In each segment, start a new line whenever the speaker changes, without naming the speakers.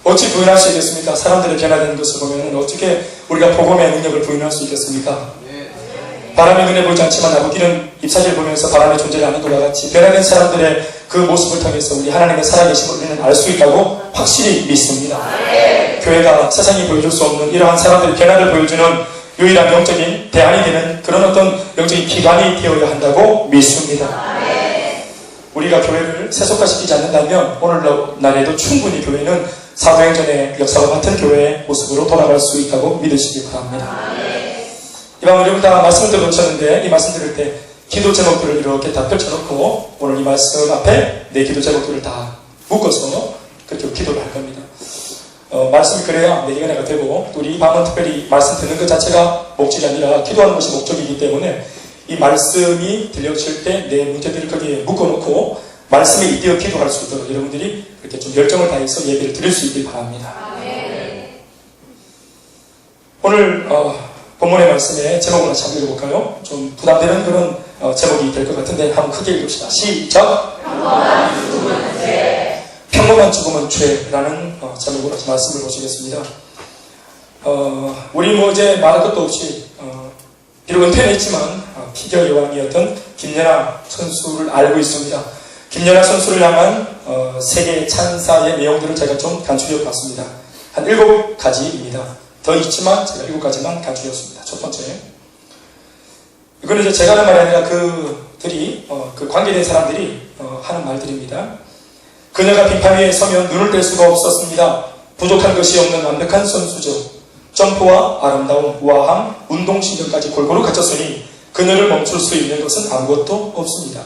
어찌 부인할 수 있겠습니까? 사람들이 변화되는 것을 보면 어떻게 우리가 복음의 능력을 부인할 수 있겠습니까? 바람이 눈에 보이지 않지만 나부기는 잎사귀를 보면서 바람의 존재를 아는 것과 같이 변화된 사람들의 그 모습을 통해서 우리 하나님의 살아계심을 우리는 알 수 있다고 확실히 믿습니다. 교회가 세상이 보여줄 수 없는 이러한 사람들의 변화를 보여주는 유일한 영적인 대안이 되는 그런 어떤 영적인 기관이 되어야 한다고 믿습니다. 우리가 교회를 세속화시키지 않는다면 오늘날에도 충분히 교회는 사도행전의 역사와 같은 교회의 모습으로 돌아갈 수 있다고 믿으시기 바랍니다. 이방 우리 다 말씀을 들어오셨는데 이 말씀 들을 때 기도 제목들을 이렇게 다 펼쳐놓고 오늘 이 말씀 앞에 내 기도 제목들을 다 묶어서 그렇게 기도를 할 겁니다. 말씀이 그래야 내 은혜가 되고 우리 이 밤은 특별히 말씀 듣는 것 자체가 목적이 아니라 기도하는 것이 목적이기 때문에 이 말씀이 들려질 때 내 문제들을 거기에 묶어놓고 말씀에 이대어 기도할 수 있도록 여러분들이 그렇게 좀 열정을 다해서 예배를 드릴 수 있길 바랍니다. 오늘 본문의 말씀에 제목을 같이 한번 읽어볼까요? 좀 부담되는 그런 제목이 될 것 같은데 한번 크게 읽읍시다. 시작! 평범한 죽음은 죄라는 제목으로 말씀을 보시겠습니다. 우리 뭐 이제 말할 것도 없이 비록 은퇴는 했지만 피겨 여왕이었던 김연아 선수를 알고 있습니다. 김연아 선수를 향한 세계 찬사의 내용들을 제가 좀 간추려 봤습니다. 한 7가지입니다. 더 있지만 제가 7가지만 간추렸습니다. 첫 번째, 이거는 이제 제가 하는 말이 아니라 그들이 그 관계된 사람들이 하는 말들입니다. 그녀가 빙판 위에 서면 눈을 뗄 수가 없었습니다. 부족한 것이 없는 완벽한 선수죠. 점프와 아름다움, 우아함, 운동신경까지 골고루 갖췄으니 그녀를 멈출 수 있는 것은 아무것도 없습니다.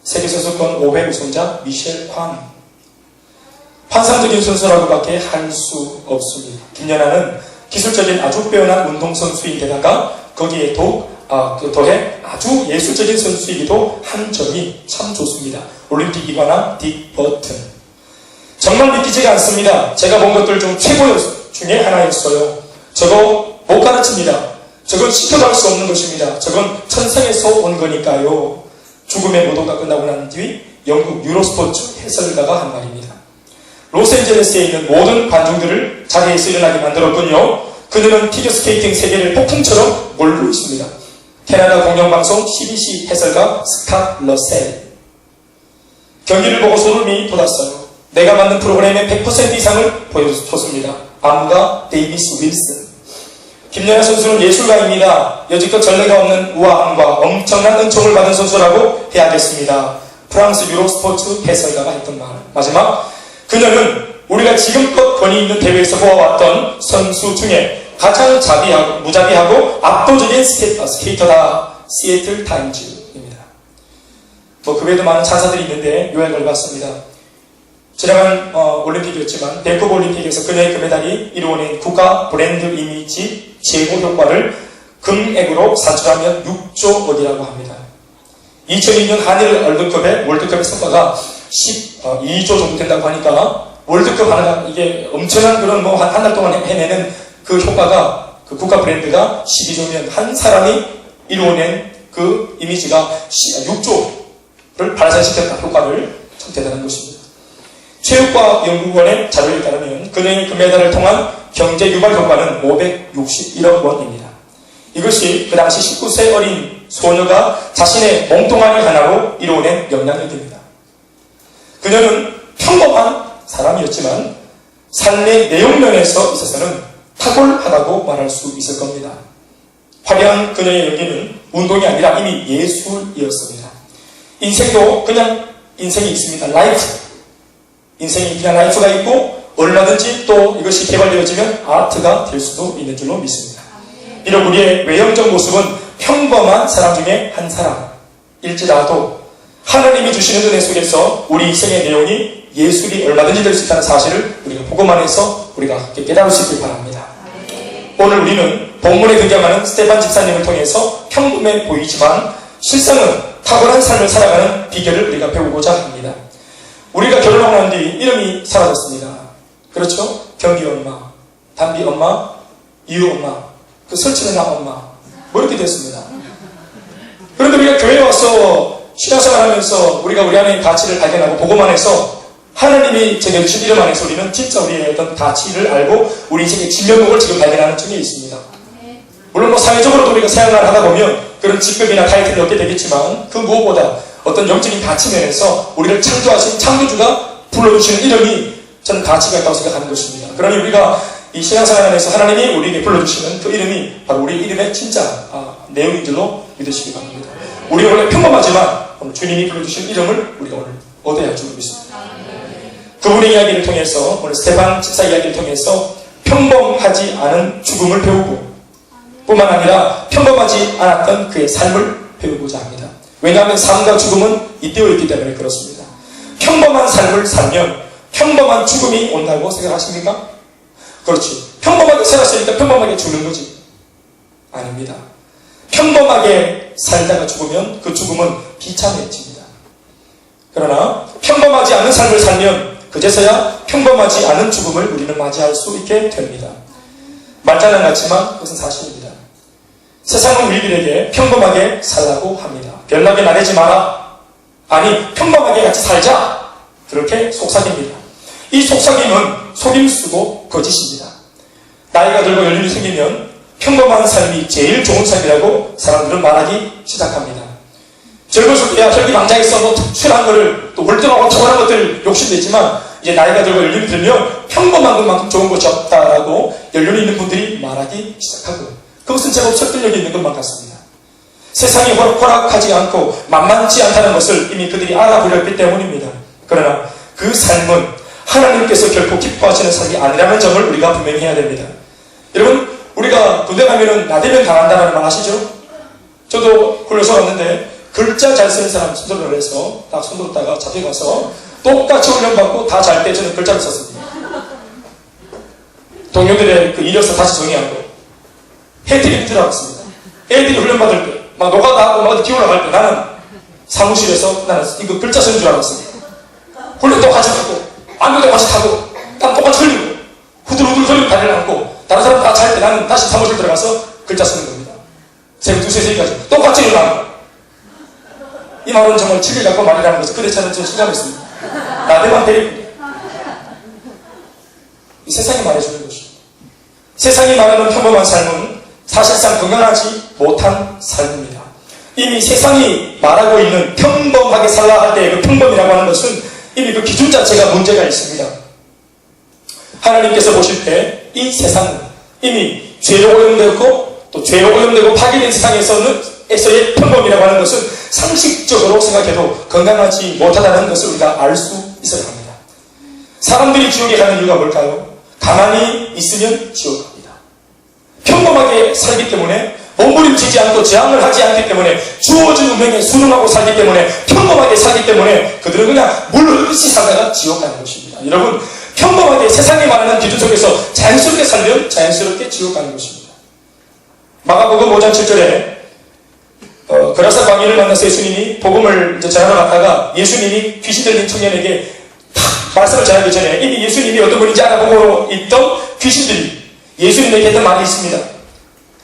세계선수권 500 우승자 미셸 쾅. 환상적인 선수라고밖에 할 수 없습니다. 김연아는 기술적인 아주 빼어난 운동선수인데다가 거기에 더해 아주 예술적인 선수이기도 한 점이 참 좋습니다. 올림픽 이관왕 딕 버튼. 정말 믿기지가 않습니다. 제가 본 것들 중 최고 중에 하나였어요. 저거 못 가르칩니다. 저건 시켜도 할 수 없는 것입니다. 저건 천상에서 온 거니까요. 죽음의 모도가 끝나고 난 뒤 영국 유로스포츠 해설가가 한 말입니다. 로스앤젤레스에 있는 모든 관중들을 자리에서 일어나게 만들었군요. 그들은 피겨스케이팅 세계를 폭풍처럼 몰고 있습니다. 캐나다 공영방송 CBC 해설가 스캇 러셀. 경기를 보고 소름이 돋았어요. 내가 만든 프로그램의 100% 이상을 보여줬습니다. 안무가 데이비스 윌슨. 김연아 선수는 예술가입니다. 여지껏 전례가 없는 우아함과 엄청난 은총을 받은 선수라고 해야겠습니다. 프랑스 유로스포츠 해설가가 했던 말. 마지막, 그녀는 우리가 지금껏 권위 있는 대회에서 보아왔던 선수 중에 가장 무자비하고 압도적인 스케이터다. 시애틀 타임즈입니다. 그 외에도 많은 찬사들이 있는데 요약을 봤습니다. 지나간 올림픽이었지만 밴쿠버 올림픽에서 그녀의 금메달이 이루어낸 국가 브랜드 이미지 제고 효과를 금액으로 산출하면 6조 원이라고 합니다. 2002년 한일 월드컵의 성과가 12조 정도 된다고 하니까 월드컵 하나가 이게 엄청난 그런 한 달 동안 해내는 그 효과가 그 국가 브랜드가 12조면 한 사람이 이루어낸 그 이미지가 6조를 발산시켰다. 효과를 참 대단한 것입니다. 체육과학연구원의 자료에 따르면 그녀의 금메달을 통한 경제 유발 효과는 561억 원입니다. 이것이 그 당시 19세 어린 소녀가 자신의 몸뚱아리 하나로 이루어낸 영향력입니다. 그녀는 평범한 사람이었지만 삶의 내용면에서 있어서는 탁월하다고 말할 수 있을 겁니다. 화려한 그녀의 연기는 운동이 아니라 이미 예술이었습니다. 인생도 그냥 인생이 있습니다. 인생이 그냥 라이프가 있고 얼마든지 또 이것이 개발되어지면 아트가 될 수도 있는 줄로 믿습니다. 비록 우리의 외형적 모습은 평범한 사람 중에 한 사람일지라도 하나님이 주시는 은혜 속에서 우리 인생의 내용이 예술이 얼마든지 될 수 있다는 사실을 우리가 보고만 해서 우리가 깨달을 수 있길 바랍니다. 오늘 우리는 본문에 등장하는 스테반 집사님을 통해서 평범해 보이지만 실상은 탁월한 삶을 살아가는 비결을 우리가 배우고자 합니다. 우리가 결혼하고 난 뒤 이름이 사라졌습니다. 그렇죠? 경기 엄마, 담비 엄마, 이유 엄마, 그 설치는 나 엄마 뭐 이렇게 됐습니다. 그런데 우리가 교회에 와서 신앙생활 하면서 우리가 우리 안의 가치를 발견하고 보고만 해서 하나님이 정해주신 이름 안에서 우리는 진짜 우리의 어떤 가치를 알고 우리 인생의 진면목을 지금 발견하는 중에 있습니다. 물론 사회적으로도 우리가 생활을 하다 보면 그런 직급이나 타이틀을 얻게 되겠지만 그 무엇보다 어떤 영적인 가치 면에서 우리를 창조하신 창조주가 불러주시는 이름이 저는 가치가 있다고 생각하는 것입니다. 그러니 우리가 이 신앙생활 안에서 하나님이 우리에게 불러주시는 그 이름이 바로 우리 이름의 진짜 내용인 줄로 믿으시기 바랍니다. 우리는 원래 평범하지만 오늘 주님이 불러주신 이름을 우리가 오늘 얻어야 할 줄 믿습니다. 그분의 이야기를 통해서 오늘 스테반 집사 이야기를 통해서 평범하지 않은 죽음을 배우고 뿐만 아니라 평범하지 않았던 그의 삶을 배우고자 합니다. 왜냐하면 삶과 죽음은 잇대어 있기 때문에 그렇습니다. 평범한 삶을 살면 평범한 죽음이 온다고 생각하십니까? 그렇지. 평범하게 살았으니까 평범하게 죽는 거지. 아닙니다. 평범하게 살다가 죽으면 그 죽음은 비참해집니다. 그러나 평범하지 않은 삶을 살면 그제서야 평범하지 않은 죽음을 우리는 맞이할 수 있게 됩니다. 말장난 같지만 그것은 사실입니다. 세상은 우리들에게 평범하게 살라고 합니다. 별나게 나대지 마라. 아니 평범하게 같이 살자. 그렇게 속삭입니다. 이 속삭임은 속임수고 거짓입니다. 나이가 들고 연륜이 생기면 평범한 삶이 제일 좋은 삶이라고 사람들은 말하기 시작합니다. 젊었을 때야 혈기 방장에서 뭐 특출한 거를 또 월등하고 탁월한 것들 욕심냈지만 이제 나이가 들고 연륜이 들면 평범한 것만큼 좋은 것이 없다라고 연륜이 있는 분들이 말하기 시작하고 그것은 제법 설득력이 있는 것만 같습니다. 세상이 허락하지 않고 만만치 않다는 것을 이미 그들이 알아버렸기 때문입니다. 그러나 그 삶은 하나님께서 결코 기뻐하시는 삶이 아니라는 점을 우리가 분명히 해야 됩니다. 여러분 우리가 군대 가면은 나대면 당한다는 말 아시죠? 저도 훈련소 갔는데 글자 잘 쓰는 사람 손들을 해서 딱 손들었다가 잡혀가서 똑같이 훈련받고 다 잘 때 저는 글자를 썼습니다. 동료들의 그 이력서 다시 정리하고 혜택이 줄 알았습니다. 애들이 훈련받을 때 막 노가다 하고 막 어디 기올라갈 때 나는 사무실에서 나는 이거 글자 쓰는 줄 알았습니다. 훈련 똑같이 하고 안경 똑같이 타고 땀 똑같이 흘리고 후들후들 흘리고 다리를 안고 다른 사람 다 잘 때 나는 다시 사무실 들어가서 글자 쓰는 겁니다. 새벽 2시, 3시까지 똑같이 일어나고 이 말은 정말 진리 갖고 말이라는 것을 그래 저는 실감했습니다. 나대만 데리고 이 세상이 말해주는 것입니다. 세상이 말하는 평범한 삶은 사실상 건강하지 못한 삶입니다. 이미 세상이 말하고 있는 평범하게 살라 할 때의 그 평범이라고 하는 것은 이미 그 기준 자체가 문제가 있습니다. 하나님께서 보실 때 이 세상은 이미 죄로 오염되었고 또 죄로 오염되고 파괴된 세상에서의 평범이라고 하는 것은 상식적으로 생각해도 건강하지 못하다는 것을 우리가 알 수 있어야 합니다. 사람들이 지옥에 가는 이유가 뭘까요? 가만히 있으면 지옥 갑니다. 평범하게 살기 때문에 몸부림치지 않고 재앙을 하지 않기 때문에 주어진 운명에 순응하고 살기 때문에 평범하게 살기 때문에 그들은 그냥 물흐르듯이 살다가 지옥 가는 것입니다. 여러분 평범하게 세상이 말하는 기준 속에서 자연스럽게 살면 자연스럽게 지옥 가는 것입니다. 마가복음 5장 7절에 그라사 광인을 만나서 예수님이 복음을 이제 전하러 갔다가 예수님이 귀신 들린 청년에게 말씀을 전하기 전에 이미 예수님이 어떤 분인지 알아보고 있던 귀신들이 예수님에게 했던 말이 있습니다.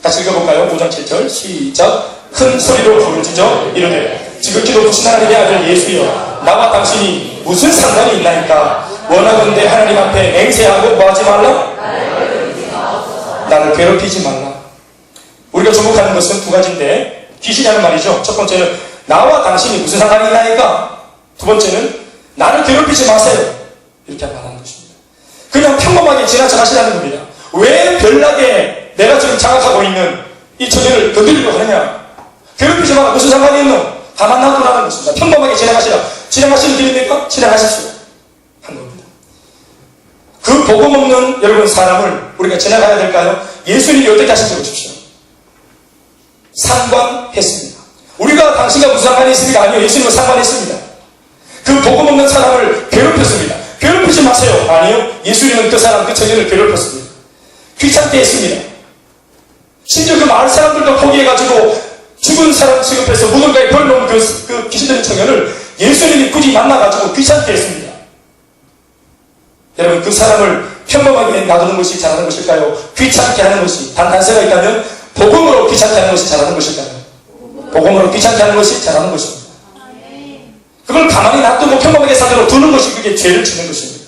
같이 읽어볼까요? 5장 7절 시작. 큰 소리로 부르짖어 이르되 지극히 높으신 하나님의 아들 예수여 나와 당신이 무슨 상관이 있나이까 원하건대 하나님 앞에 맹세하고 뭐하지 말라? 나를 괴롭히지 말라. 우리가 주목하는 것은 두 가지인데 귀신이 하는 말이죠. 첫 번째는 나와 당신이 무슨 상관이 있나이까? 두 번째는 나를 괴롭히지 마세요. 이렇게 말하는 것입니다. 그냥 평범하게 지나쳐 가시라는 겁니다. 왜 별나게 내가 지금 장악하고 있는 이 처지를 건드리려고 하느냐? 괴롭히지 마라. 무슨 상관이 있노? 가만 놔두라는 것입니다. 평범하게 지나가시라. 지나가시는 길입니까? 지나가십시오. 한 겁니다. 그 복음 없는 여러분 사람을 우리가 지나가야 될까요? 예수님이 어떻게 하신지 보십시오. 상관했습니다. 우리가 당신과 무슨 상관이 있습니까? 아니요. 예수님은 상관했습니다. 그 복음 없는 사람을 괴롭혔습니다. 괴롭히지 마세요. 아니요. 예수님은 그 사람, 그 청년을 괴롭혔습니다. 귀찮게 했습니다. 심지어 그 마을 사람들도 포기해가지고 죽은 사람 취급해서 무덤가에 벌놓은 그 귀신 들린 청년을 예수님이 굳이 만나가지고 귀찮게 했습니다. 여러분 그 사람을 평범하게 놔두는 것이 잘하는 것일까요? 귀찮게 하는 것이 단 단서가 있다면 복음으로 귀찮게 하는 것이 잘하는 것일까요? 복음으로 귀찮게 하는 것이 잘하는 것입니다. 그걸 가만히 놔두고 평범하게 살도록 두는 것이 그게 죄를 짓는 것입니다.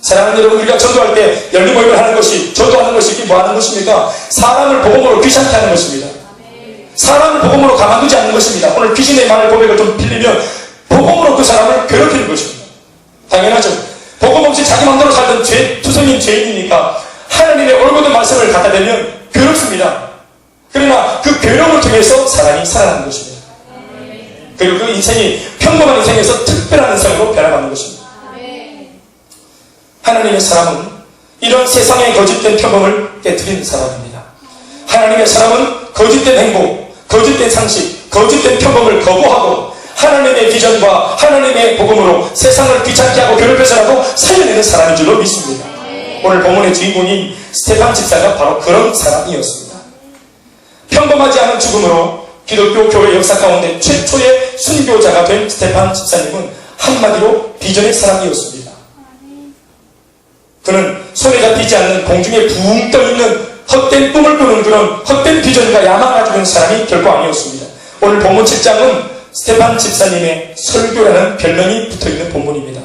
사랑하는 여러분, 우리가 전도할 때 열리 모임을 하는 것이, 전도하는 것이 이게 뭐 하는 것입니까? 사람을 복음으로 귀찮게 하는 것입니다. 사람을 복음으로 가만두지 않는 것입니다. 오늘 귀신의 말을 고백을 좀 빌리면 복음으로 그 사람을 괴롭히는 것입니다. 당연하죠. 복음 없이 자기 마음대로 살던 투성인 죄인이니까 하나님의 올곧은 말씀을 갖다 대면 괴롭습니다. 그러나 그 괴로움을 통해서 사람이 살아나는 것입니다. 그리고 그 인생이 평범한 인생에서 특별한 인생으로 변화가는 것입니다. 하나님의 사람은 이런 세상의 거짓된 평범을 깨뜨리는 사람입니다. 하나님의 사람은 거짓된 행복, 거짓된 상식, 거짓된 평범을 거부하고 하나님의 비전과 하나님의 복음으로 세상을 귀찮게 하고 괴롭혀서라도 살려내는 사람인 줄로 믿습니다. 오늘 본문의 주인공인 스테판 집사가 바로 그런 사람이었습니다. 평범하지 않은 죽음으로 기독교 교회 역사 가운데 최초의 순교자가 된 스테판 집사님은 한마디로 비전의 사람이었습니다. 그는 손에 잡히지 않는 공중에 붕 떠있는 헛된 꿈을 꾸는 그런 헛된 비전과 야망을 가지고 있는 사람이 결코 아니었습니다. 오늘 본문 7장은 스테판 집사님의 설교라는 별명이 붙어있는 본문입니다.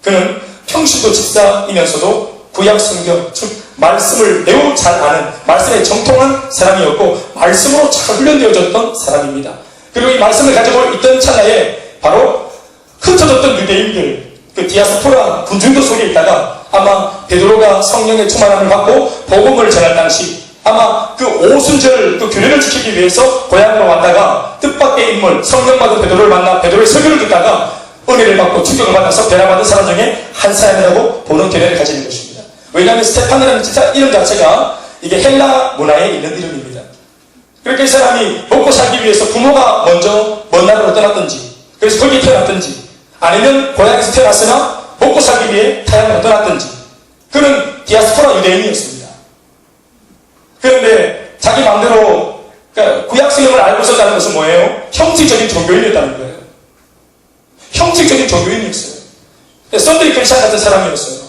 그는 평신도 집사이면서도 구약 성경, 즉 말씀을 매우 잘 아는, 말씀에 정통한 사람이었고 말씀으로 잘 훈련되어졌던 사람입니다. 그리고 이 말씀을 가지고 있던 찰나에 바로 흩어졌던 유대인들, 그 디아스포라 군중도 속에 있다가 아마 베드로가 성령의 충만함을 받고 복음을 전할 당시 아마 그 오순절 그 규례를 지키기 위해서 고향으로 왔다가 뜻밖의 인물, 성령 받은 베드로를 만나 베드로의 설교를 듣다가 은혜를 받고 충격을 받아서 변화받은 사람 중에 한 사람이라고 보는 견해를 가지는 것입니다. 왜냐하면 스테판이라는 이름 자체가 이게 헬라 문화에 있는 이름입니다. 그렇게 이 사람이 먹고 살기 위해서 부모가 먼저 먼 나라로 떠났든지, 그래서 거기에 태어났든지, 아니면 고향에서 태어났으나 먹고 살기 위해 타향으로 떠났든지, 그는 디아스포라 유대인이었습니다. 그런데 자기 마음대로 그러니까 구약 성경을 알고 있었다는 것은 뭐예요? 형식적인 종교인이었다는 거예요. 형식적인 종교인이었어요. 썬데이 크리스찬 같은 사람이었어요.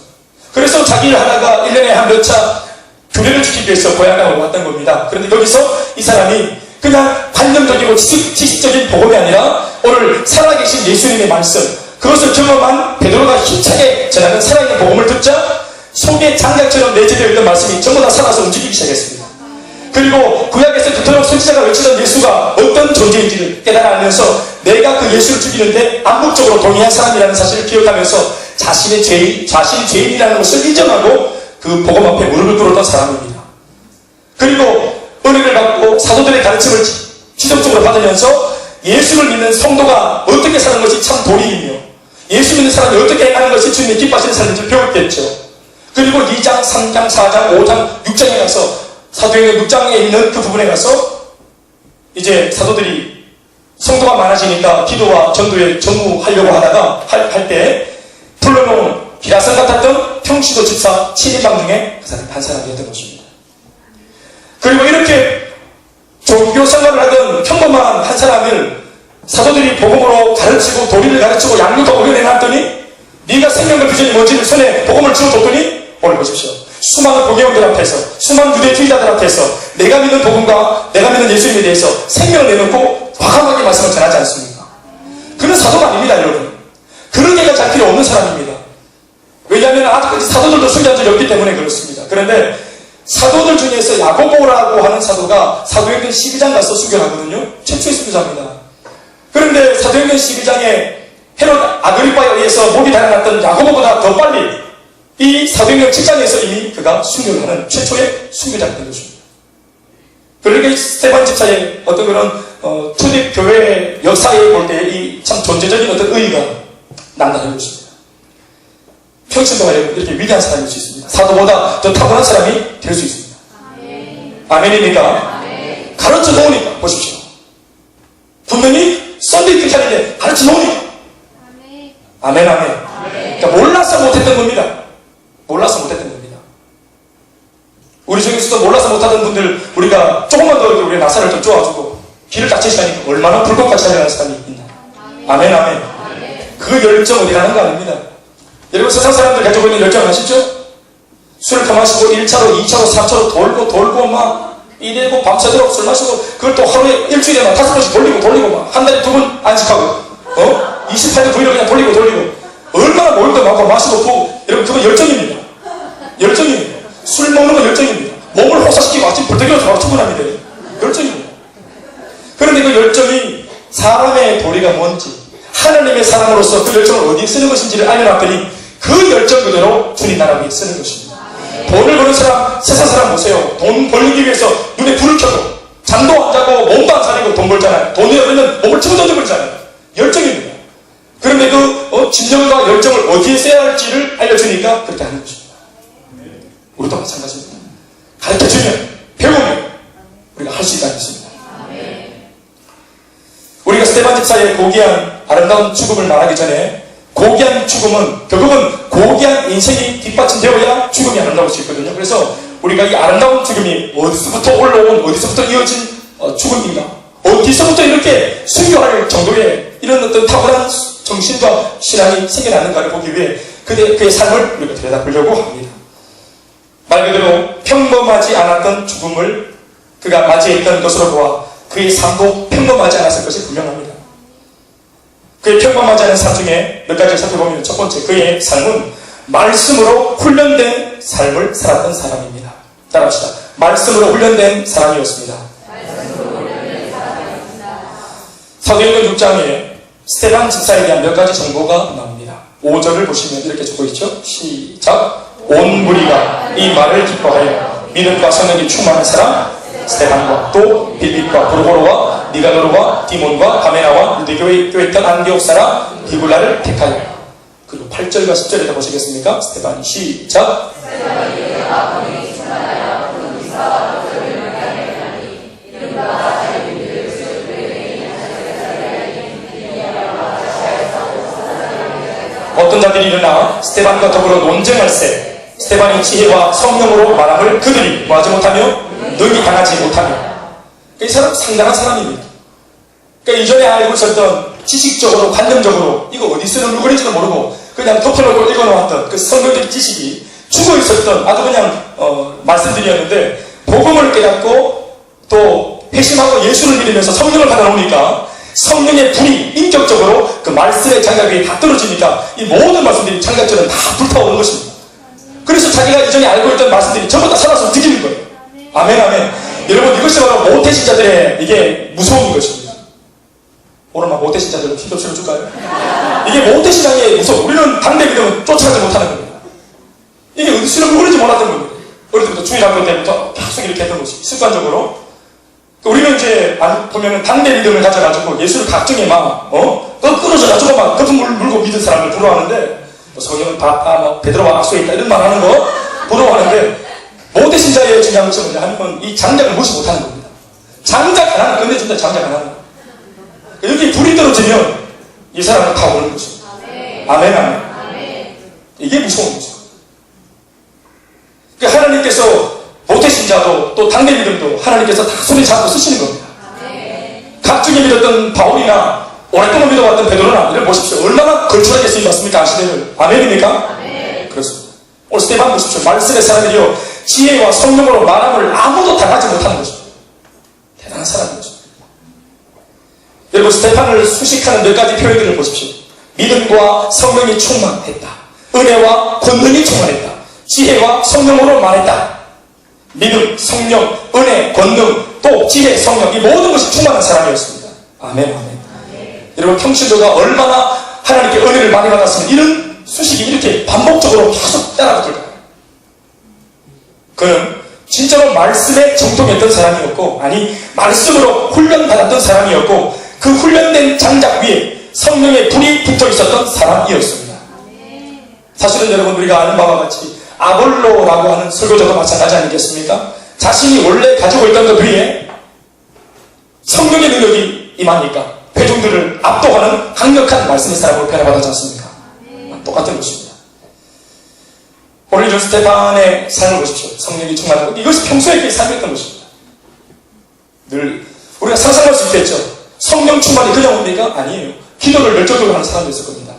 그래서 자기 일 하다가 1년에 한 몇 차 교례를 지키기 위해서 고향으로 왔던 겁니다. 그런데 여기서 이 사람이 그냥 관념적이고 지식적인 복음이 아니라 오늘 살아계신 예수님의 말씀, 그것을 경험한 베드로가 힘차게 전하는 살아있는 복음을 듣자 속에 장작처럼 내재되어 있던 말씀이 전부 다 살아서 움직이기 시작했습니다. 그리고 구약에서 그토록 선지자가 외치던 예수가 어떤 존재인지를 깨달아 알면서 내가 그 예수를 죽이는데 암묵적으로 동의한 사람이라는 사실을 기억하면서 자신이 죄인이라는 것을 인정하고 그 복음 앞에 무릎을 꿇었던 사람입니다. 그리고 은혜를 받고 사도들의 가르침을 지속적으로 받으면서 예수를 믿는 성도가 어떻게 사는 것이 참 도리이며 예수 믿는 사람이 어떻게 행하는 것이 주님이 기뻐하시는 삶인지 배웠겠죠. 그리고 2장, 3장, 4장, 5장, 6장에 가서 사도행전 6장에 있는 그 부분에 가서 이제 사도들이 성도가 많아지니까 기도와 전도에 전무하려고 하다가 할 때 불러놓은 기라성 같았던 평시도 집사 7인방 중에 그 사람이 한 사람이었던 것입니다. 그리고 이렇게 종교 생활을 하던 평범한 한 사람을 사도들이 복음으로 가르치고 도리를 가르치고 양육하고 훈련해놨더니 네가 생명과 비전이 뭔지를 손에 복음을 쥐어줬더니 오늘 보십시오. 수많은 복용들 앞에서, 수많은 유대주의자들 앞에서 내가 믿는 복음과 내가 믿는 예수님에 대해서 생명을 내놓고 과감하게 말씀을 전하지 않습니까? 그는 사도가 아닙니다, 여러분. 그런 얘기가 잘 필요 없는 사람입니다. 왜냐하면 아직까지 사도들도 순교한 적이 없기 때문에 그렇습니다. 그런데 사도들 중에서 야고보라고 하는 사도가 사도행전 12장 가서 순교하거든요. 최초의 순교자입니다. 그런데 사도행전 12장에 헤롯 아그리빠에 의해서 목이 달아났던 야고보보다 더 빨리 이 사도행전 7장에서 이미 그가 순교를 하는 최초의 순교자가 된 것입니다. 그러니까 스테반 집사의 어떤 그런 초대 교회 역사에 볼 때 이 참 존재적인 어떤 의의가 남다른 것입니다. 평신도가 이렇게 위대한 사람일 수 있습니다. 사도보다 더 탁월한 사람이 될 수 있습니다. 아멘입니까? 아멘. 가르쳐 놓으니까 보십시오. 분명히 썬데이 크리스찬인데 가르쳐 놓으니까 아멘, 아멘. 그러니까 몰라서 못했던 겁니다. 몰라서 못했던 겁니다. 우리 중에서도 몰라서 못하던 분들, 우리가 조금만 더 우리 나사를 좀 쪼아주고 길을 딱 제시하니까 얼마나 불꽃같이 하려는 사람이 있나. 아멘, 아멘. 그 열정 어디 가는 거 아닙니다. 여러분 세상 사람들 가지고 있는 열정 아시죠? 술을 더 마시고 1차로, 2차로, 3차로 돌고 막 이래고 밤새도록 술 마시고 그걸 또 하루에 일주일에 막 5번씩 돌리고 막 한 달에 2번 안식하고 28년 부위를 그냥 돌리고 얼마나 먹을 거 많고 마시고 또 여러분 그건 열정입니다. 열정입니다. 술 먹는 건 열정입니다. 몸을 혹사시키고 아침 벌떡 일어나서 바로 출근합니다. 열정입니다. 그런데 그 열정이 사람의 도리가 뭔지 하나님의 사람으로서 그 열정을 어디에 쓰는 것인지를 알려놨더니 그 열정 그대로 주님 나라 위에 쓰는 것입니다. 돈을 버는 사람, 세상 사람 보세요. 돈 벌기 위해서 눈에 불을 켜도 잠도 안 자고 몸도 안 사리고 돈 벌잖아요. 돈이 없으면 몸을 치고 던져버리잖아요. 열정입니다. 그런데 그 진정과 열정을 어디에 써야 할지를 알려주니까 그렇게 하는 것입니다. 우리도 마찬가지입니다. 가르쳐주면 배우면 우리가 할 수 있다는 것입니다. 우리가 스테반 집사의 고귀한 아름다운 죽음을 말하기 전에 고귀한 죽음은 결국은 고귀한 인생이 뒷받침되어야 죽음이 아름다울 수 있거든요. 그래서 우리가 이 아름다운 죽음이 어디서부터 올라온 어디서부터 이어진 죽음인가 어디서부터 이렇게 순교할 정도의 이런 어떤 탁월한 정신과 신앙이 생겨나는가를 보기 위해 그의 삶을 우리가 들여다보려고 합니다. 말 그대로 평범하지 않았던 죽음을 그가 맞이했던 것으로 보아 그의 삶도 평범하지 않았을 것이 분명합니다. 그의 평범하지 않은 삶 중에 몇 가지를 살펴보면 첫 번째, 그의 삶은 말씀으로 훈련된 삶을 살았던 사람입니다. 따라합시다. 말씀으로 훈련된 사람이었습니다. 사도행전 6장에 스테반 집사에 대한 몇 가지 정보가 나옵니다. 5절을 보시면 이렇게 적고 있죠. 시작. 온 무리가 이 말을 기뻐하여 믿음과 성령이 충만한 사람 스테반과 또 빌립과 브루고로와 니가노르와 디몬과 가메나와 유대교에 있던 안디옥 사람 디굴라를 택하여. 그리고 8절과 10절에다 보시겠습니까? 스테반이 시작. 어떤 자들이 일어나 스테반과 더불어 논쟁할세 스테반이 지혜와 성령으로 말함을 그들이 뭐하지 못하며 능히 당하지 못하며. 이 사람 상당한 사람입니다. 그러니까 이전에 알고 있었던 지식적으로 관념적으로 이거 어디 쓰는 물건인지도 모르고 그냥 덮어놓고 읽어놓았던 그 성경적인 지식이 죽어있었던 아주 그냥 말씀들이었는데 복음을 깨닫고 또 회심하고 예수를 믿으면서 성령을 받아놓으니까 성령의 불이 인격적으로 그 말씀의 장작 위에 다 떨어지니까 이 모든 말씀들이 장작처럼 다 불타오르는 것입니다. 그래서 자기가 이전에 알고 있던 말씀들이 전부 다 살아서 느끼는 거예요. 아멘, 아멘. 여러분, 이것이 바로 모태신자들의 이게 무서운 것입니다. 오늘만 모태신자들은 힘좀 실어줄까요? 이게 모태신앙의 무서움. 우리는 당대 믿음은 쫓아가지 못하는 겁니다. 이게 어디 쓰는 물건인지 몰랐던 겁니다. 어릴 때부터 주일학교 때부터 계속 이렇게 했던 것이 습관적으로. 우리는 이제 보면은 당대 믿음을 가져가지고 예수를 각종에 막 끊어져 가지고 막 거품 물고 믿은 사람을 부러워하는데 성경은 베드로와 악수에 있다 이런 말 하는 거 부러워하는데 모태신자의 중요한 것은 뭐냐면 이 장작을 무시 못하는 겁니다. 장작 하나는 끝내준다. 장작 하나는 여기 불이 떨어지면 이 사람은 다 오는 것입니다. 아멘, 아멘. 이게 무서운 거죠. 그러니까 하나님께서 모태신자도 또 당대 믿음도 하나님께서 다 손에 잡고 쓰시는 겁니다. 각중에 믿었던 바울이나 오랫동안 믿어왔던 베드로나 이를 보십시오. 얼마나 걸출하게 쓰임받습니까? 아시대를. 아멘입니까? 그렇습니다. 오늘 스테반 보십시오. 말씀의 사람들이요 지혜와 성령으로 말함을 아무도 당하지 못하는 것입니다. 대단한 사람인 것입니다. 여러분 스테반을 수식하는 몇 가지 표현들을 보십시오. 믿음과 성령이 충만했다. 은혜와 권능이 충만했다. 지혜와 성령으로 말했다. 믿음, 성령, 은혜, 권능, 또 지혜, 성령 이 모든 것이 충만한 사람이었습니다. 아멘, 아멘. 여러분 평신도가 얼마나 하나님께 은혜를 많이 받았으면 이런 수식이 이렇게 반복적으로 계속 따라붙을까요? 그는 진짜로 말씀에 정통했던 사람이었고 아니 말씀으로 훈련받았던 사람이었고 그 훈련된 장작 위에 성령의 불이 붙어있었던 사람이었습니다. 사실은 여러분 우리가 아는 바와 같이 아볼로라고 하는 설교자도 마찬가지 아니겠습니까? 자신이 원래 가지고 있던 것 위에 성령의 능력이 임하니까 회중들을 압도하는 강력한 말씀의 사람으로 변화받았지 않습니까? 똑같은 것입니다. 오늘 저 스테반의 삶을 보십시오. 성령이 충만하고 이것이 평소에 그의 삶이었던 것입니다. 늘 우리가 상상할 수 있겠죠. 성령 충만이 그냥 옵니까? 아니에요. 기도를 열정적으로 하는 사람이었을 겁니다.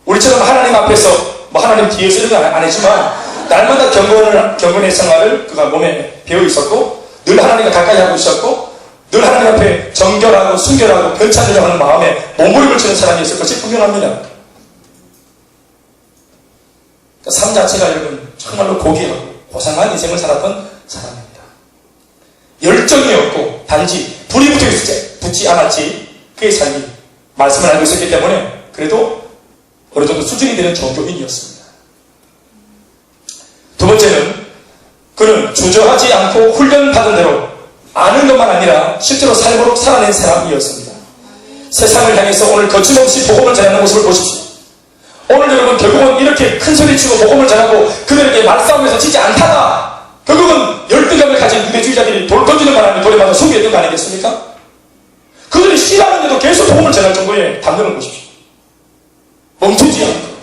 우리처럼 하나님 앞에서 하나님 뒤에서 이런 건 안 했지만 날마다 경건의 생활을 그가 몸에 배어 있었고 늘 하나님과 가까이 하고 있었고 늘 하나님 앞에 정결하고 순결하고 변찮으려 하는 마음에 몸부림을 치는 사람이었을 것이 분명합니다. 삶 자체가 여러분 정말로 고귀하고 고상한 인생을 살았던 사람입니다. 열정이 없고 단지 불이 붙지 않았지 그의 삶이 말씀을 알고 있었기 때문에 그래도 어느 정도 수준이 되는 종교인이었습니다. 두 번째는 그는 주저하지 않고 훈련받은 대로 아는 것만 아니라 실제로 삶으로 살아낸 사람이었습니다. 세상을 향해서 오늘 거침없이 복음을 전하는 모습을 보십시오. 오늘 여러분 결국은 이렇게 큰 소리치고 복음을 전하고 그들에게 말싸움에서 지지 않다가 결국은 열등감을 가진 유대주의자들이 돌 던지는 바람에 돌에 맞아 숨겼던 거 아니겠습니까? 그들이 싫어하는데도 계속 복음을 전할 정도의 담력을 보십시오. 멈추지 않고.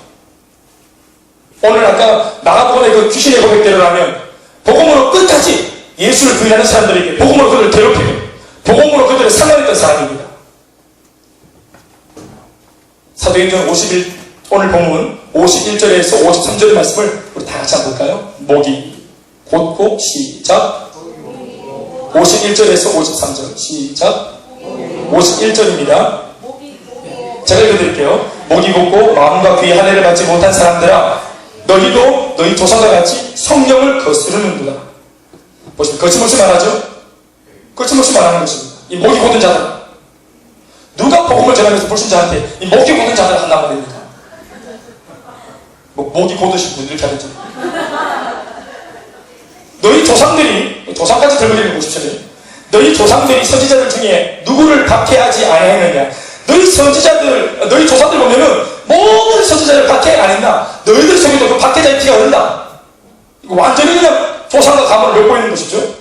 오늘 아까 나가복음의 그 귀신의 고백대로라면 복음으로 끝까지 예수를 부인하는 사람들에게 복음으로 그들을 괴롭히고 복음으로 그들을 상관했던 사람입니다. 사도행전 오늘 본문 51절에서 53절의 말씀을 우리 다 같이 한번 볼까요? 목이 곧고 시작. 51절에서 53절 시작. 51절입니다. 제가 읽어드릴게요. 목이 곧고 마음과 귀의 할례를 받지 못한 사람들아 너희도 너희 조상과 같이 성령을 거스르는구나. 보시면 거침없이 말하죠. 거침없이 말하는 것입니다. 이 목이 곧은 자들 누가 복음을 전하면서 불신자한테 이 목이 곧은 자들 한단 말입니까? 목이 곧으신 분들 이렇게 하겠죠. 너희 조상까지 들고 있는 보십시오. 너희 조상들이 선지자들 중에 누구를 박해하지 아니했느냐? 너희 조상들 보면은 모든 선지자를 박해 안 했나? 너희들 속에도 그 박해자의 피가 흐른다. 이거 완전히 그냥 조상과 가문을 맺고 있는 것이죠.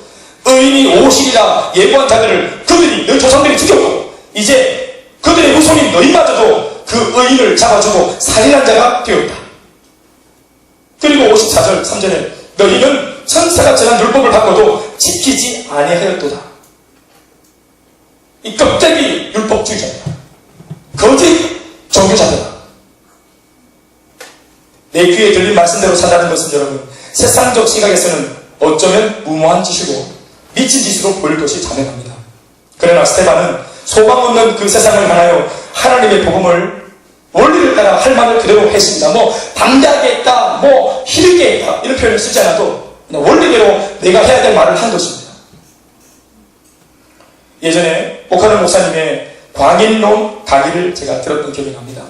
의인이 오시리라 예고한 자들을 너희 조상들이 죽였고 이제 그들의 후손인 너희마저도 그 의인을 잡아주고 살인한 자가 되었다. 그리고 54절 3절에 너희는 천사가 전한 율법을 받고도 지키지 아니하였도다. 이 껍데기 율법주의자다. 거짓 종교자다. 내 귀에 들린 말씀대로 산다는 것은 여러분 세상적 시각에서는 어쩌면 무모한 짓이고 미친 짓으로 보일 것이 자명합니다. 그러나 스테반은 소망 없는 그 세상을 향하여 하나님의 복음을 원리를 따라 할 말을 그대로 했습니다. 담대하게 했다, 힘있게 했다 이런 표현을 쓰지 않아도 그냥 원리대로 내가 해야 될 말을 한 것입니다. 예전에 오카노 목사님의 광인론 강의를 제가 들었던 기억이 납니다.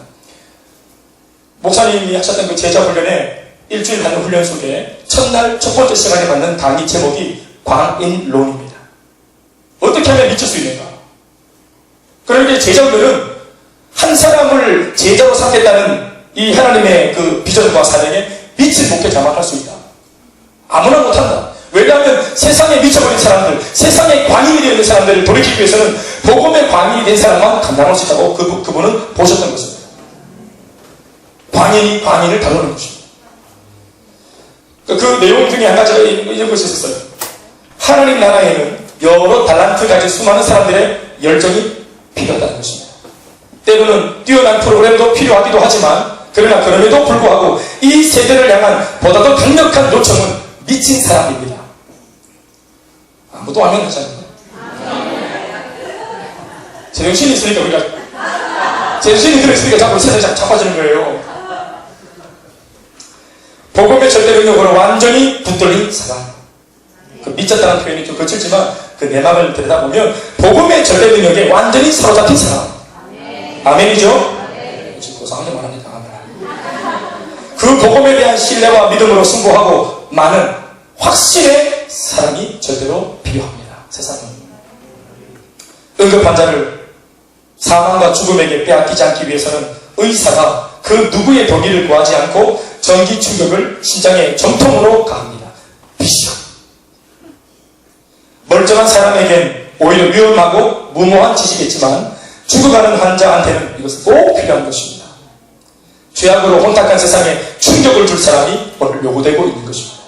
목사님이 하셨던 그 제자 훈련에 일주일 받는 훈련 속에 첫날 첫 번째 시간에 받는 강의 제목이 광인론입니다. 어떻게 하면 미칠 수 있는가? 그러니까 제자 훈련은 한 사람을 제자로 삼겠다는 이 하나님의 그 비전과 사명에 미친 목회자만 할 수 있다. 아무나 못한다. 왜냐하면 세상에 미쳐버린 사람들, 세상에 광인이 되어 있는 사람들을 돌이키기 위해서는 복음의 광인이 된 사람만 감당할 수 있다고 그분은 보셨던 것입니다. 광인이 광인을 다루는 것입니다. 그 내용 중에 한 가지가 이런 것이 있었어요. 하나님 나라에는 여러 달란트 가진 수많은 사람들의 열정이 필요하다는 것입니다. 때로는 뛰어난 프로그램도 필요하기도 하지만 그러나 그럼에도 불구하고 이 세대를 향한 보다 더 강력한 요청은 미친 사람입니다. 아무도 아멘 하지 않는다. 제정신이 있으니까 우리가 제정신이 들어있으니까 자꾸 세상이 자빠지는 거예요. 복음의 절대 능력으로 완전히 붙들린 사람. 그 미쳤다는 표현이 좀 거칠지만 그 내막을 들여다보면 복음의 절대 능력에 완전히 사로잡힌 사람. 아멘이죠? 지금 고상하게 말합니다. 그 복음에 대한 신뢰와 믿음으로 승부하고 많은 확신의 사람이 절대로 필요합니다. 세상에. 응급 환자를 사망과 죽음에게 빼앗기지 않기 위해서는 의사가 그 누구의 동의를 구하지 않고 전기 충격을 심장에 정통으로 가합니다. 비시오. 멀쩡한 사람에겐 오히려 위험하고 무모한 짓이겠지만 죽어가는 환자한테는 이것은 꼭 필요한 것입니다. 죄악으로 혼탁한 세상에 충격을 줄 사람이 오늘 요구되고 있는 것입니다.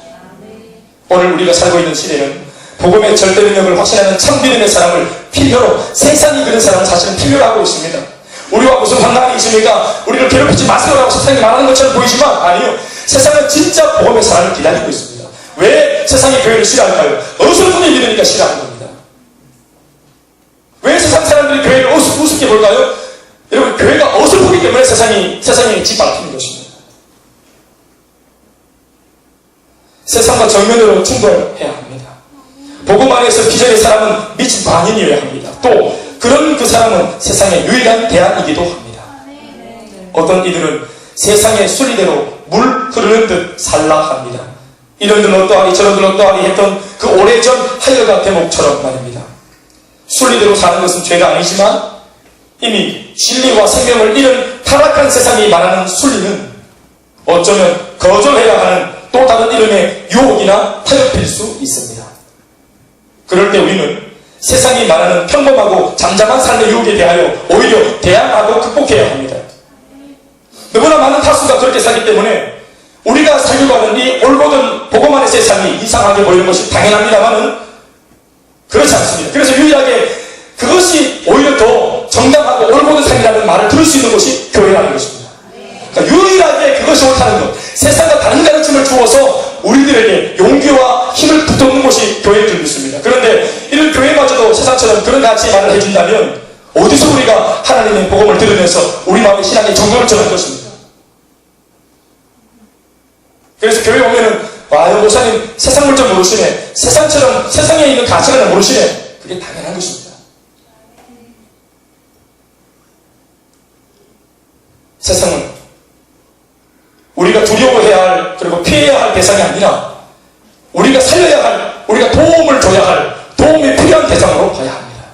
오늘 우리가 살고 있는 시대는 복음의 절대 능력을 확신하는 참 믿음의 사람을 필요로 세상이 그런 사람을 사실은 필요로 하고 있습니다. 우리와 무슨 상관이 있습니까? 우리를 괴롭히지 마세요라고 세상이 말하는 것처럼 보이지만 아니요. 세상은 진짜 복음의 사람을 기다리고 있습니다. 왜 세상이 교회를 싫어할까요? 어설프게 믿으니까 싫어하는 겁니다. 세상 사람들이 교회를 우습게 볼까요? 여러분, 교회가 어설프기 때문에 세상에 짓밟히는 것입니다. 세상과 정면으로 충돌해야 합니다. 복음 안에서 기존의 사람은 미친 광인이어야 합니다. 또 그런 그 사람은 세상의 유일한 대안이기도 합니다. 어떤 이들은 세상의 순리대로 물 흐르는 듯 살라 합니다. 이런들 어떠하리 저런들 어떠하리 했던 그 오래전 하여가 대목처럼 말입니다. 순리대로 사는 것은 죄가 아니지만 이미 진리와 생명을 잃은 타락한 세상이 말하는 순리는 어쩌면 거절해야 하는 또 다른 이름의 유혹이나 타협일 수 있습니다. 그럴 때 우리는 세상이 말하는 평범하고 잠잠한 삶의 유혹에 대하여 오히려 대항하고 극복해야 합니다. 너무나 많은 타수가 그렇게 살기 때문에 우리가 살려고 하는 이 올곧은 복음 안에서의 삶이 이상하게 보이는 것이 당연합니다만은 그렇지 않습니다. 그래서 유일하게 그것이 오히려 더 정당하고 올곧은 삶이라는 말을 들을 수 있는 것이 교회라는 것입니다. 그러니까 유일하게 그것이 옳다는 것, 세상과 다른 가르침을 주어서 우리들에게 용기와 힘을 북돋는 것이 교회인 줄 믿습니다. 그런데 이런 교회마저도 세상처럼 그런 가치 말을 해준다면 어디서 우리가 하나님의 복음을 들으면서 우리 마음의 신앙의 정도를 전할 것입니다. 그래서 교회 오면은 와, 목사님 세상 물정 모르시네, 세상처럼 세상에 있는 가치관을 모르시네, 그게 당연한 것입니다. 세상은 우리가 두려워해야 할, 그리고 피해야 할 대상이 아니라 우리가 살려야 할, 우리가 도움을 줘야 할, 도움이 필요한 대상으로 봐야 합니다.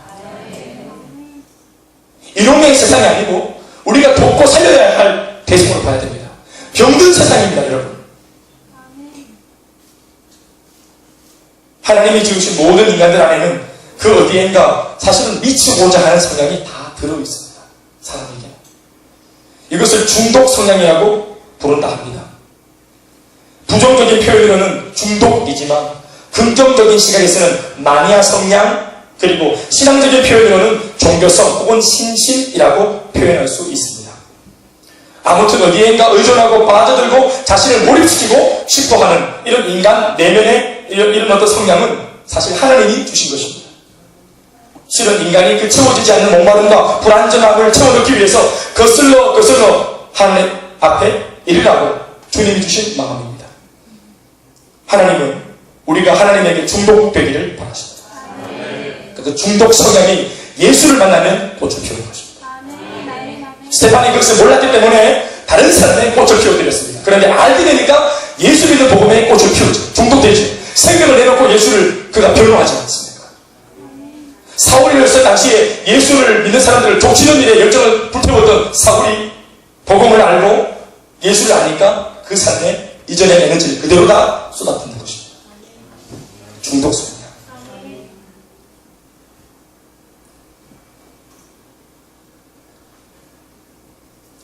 일용의 세상이 아니고 우리가 돕고 살려야 할 대상으로 봐야 됩니다. 병든 세상입니다, 여러분. 하나님이 지으신 모든 인간들 안에는 그 어디엔가 사실은 미치고자 하는 성향이 다 들어있습니다. 사람에게. 이것을 중독 성향이라고 부른다 합니다. 부정적인 표현으로는 중독이지만 긍정적인 시각에서는 마니아 성향, 그리고 신앙적인 표현으로는 종교성 혹은 신심이라고 표현할 수 있습니다. 아무튼 어디엔가 의존하고 빠져들고 자신을 몰입시키고 싶어하는 이런 인간 내면의 이런 어떤 성향은 사실 하나님이 주신 것입니다. 실은 인간이 그 채워지지 않는 목마름과 불안정함을 채워넣기 위해서 거슬러 하나님 앞에 이르라고 주님이 주신 마음입니다. 하나님은 우리가 하나님에게 중독되기를 바라십니다. 그 중독 성향이 예수를 만나면 꽃을 피우는 것입니다. 스테판이 그것을 몰랐기 때문에 다른 사람의 꽃을 피워드렸습니다. 그런데 알게 되니까 예수 믿는 복음에 꽃을 피우죠. 중독되죠. 생명을 내놓고 예수를 그가 변호하지 않습니까? 사울이었을 당시에 예수를 믿는 사람들을 족치는 일에 열정을 불태웠던 사울이 복음을 알고 예수를 아니까 그 삶에 이전의 에너지를 그대로 다 쏟아붓는 것입니다. 중독성이야.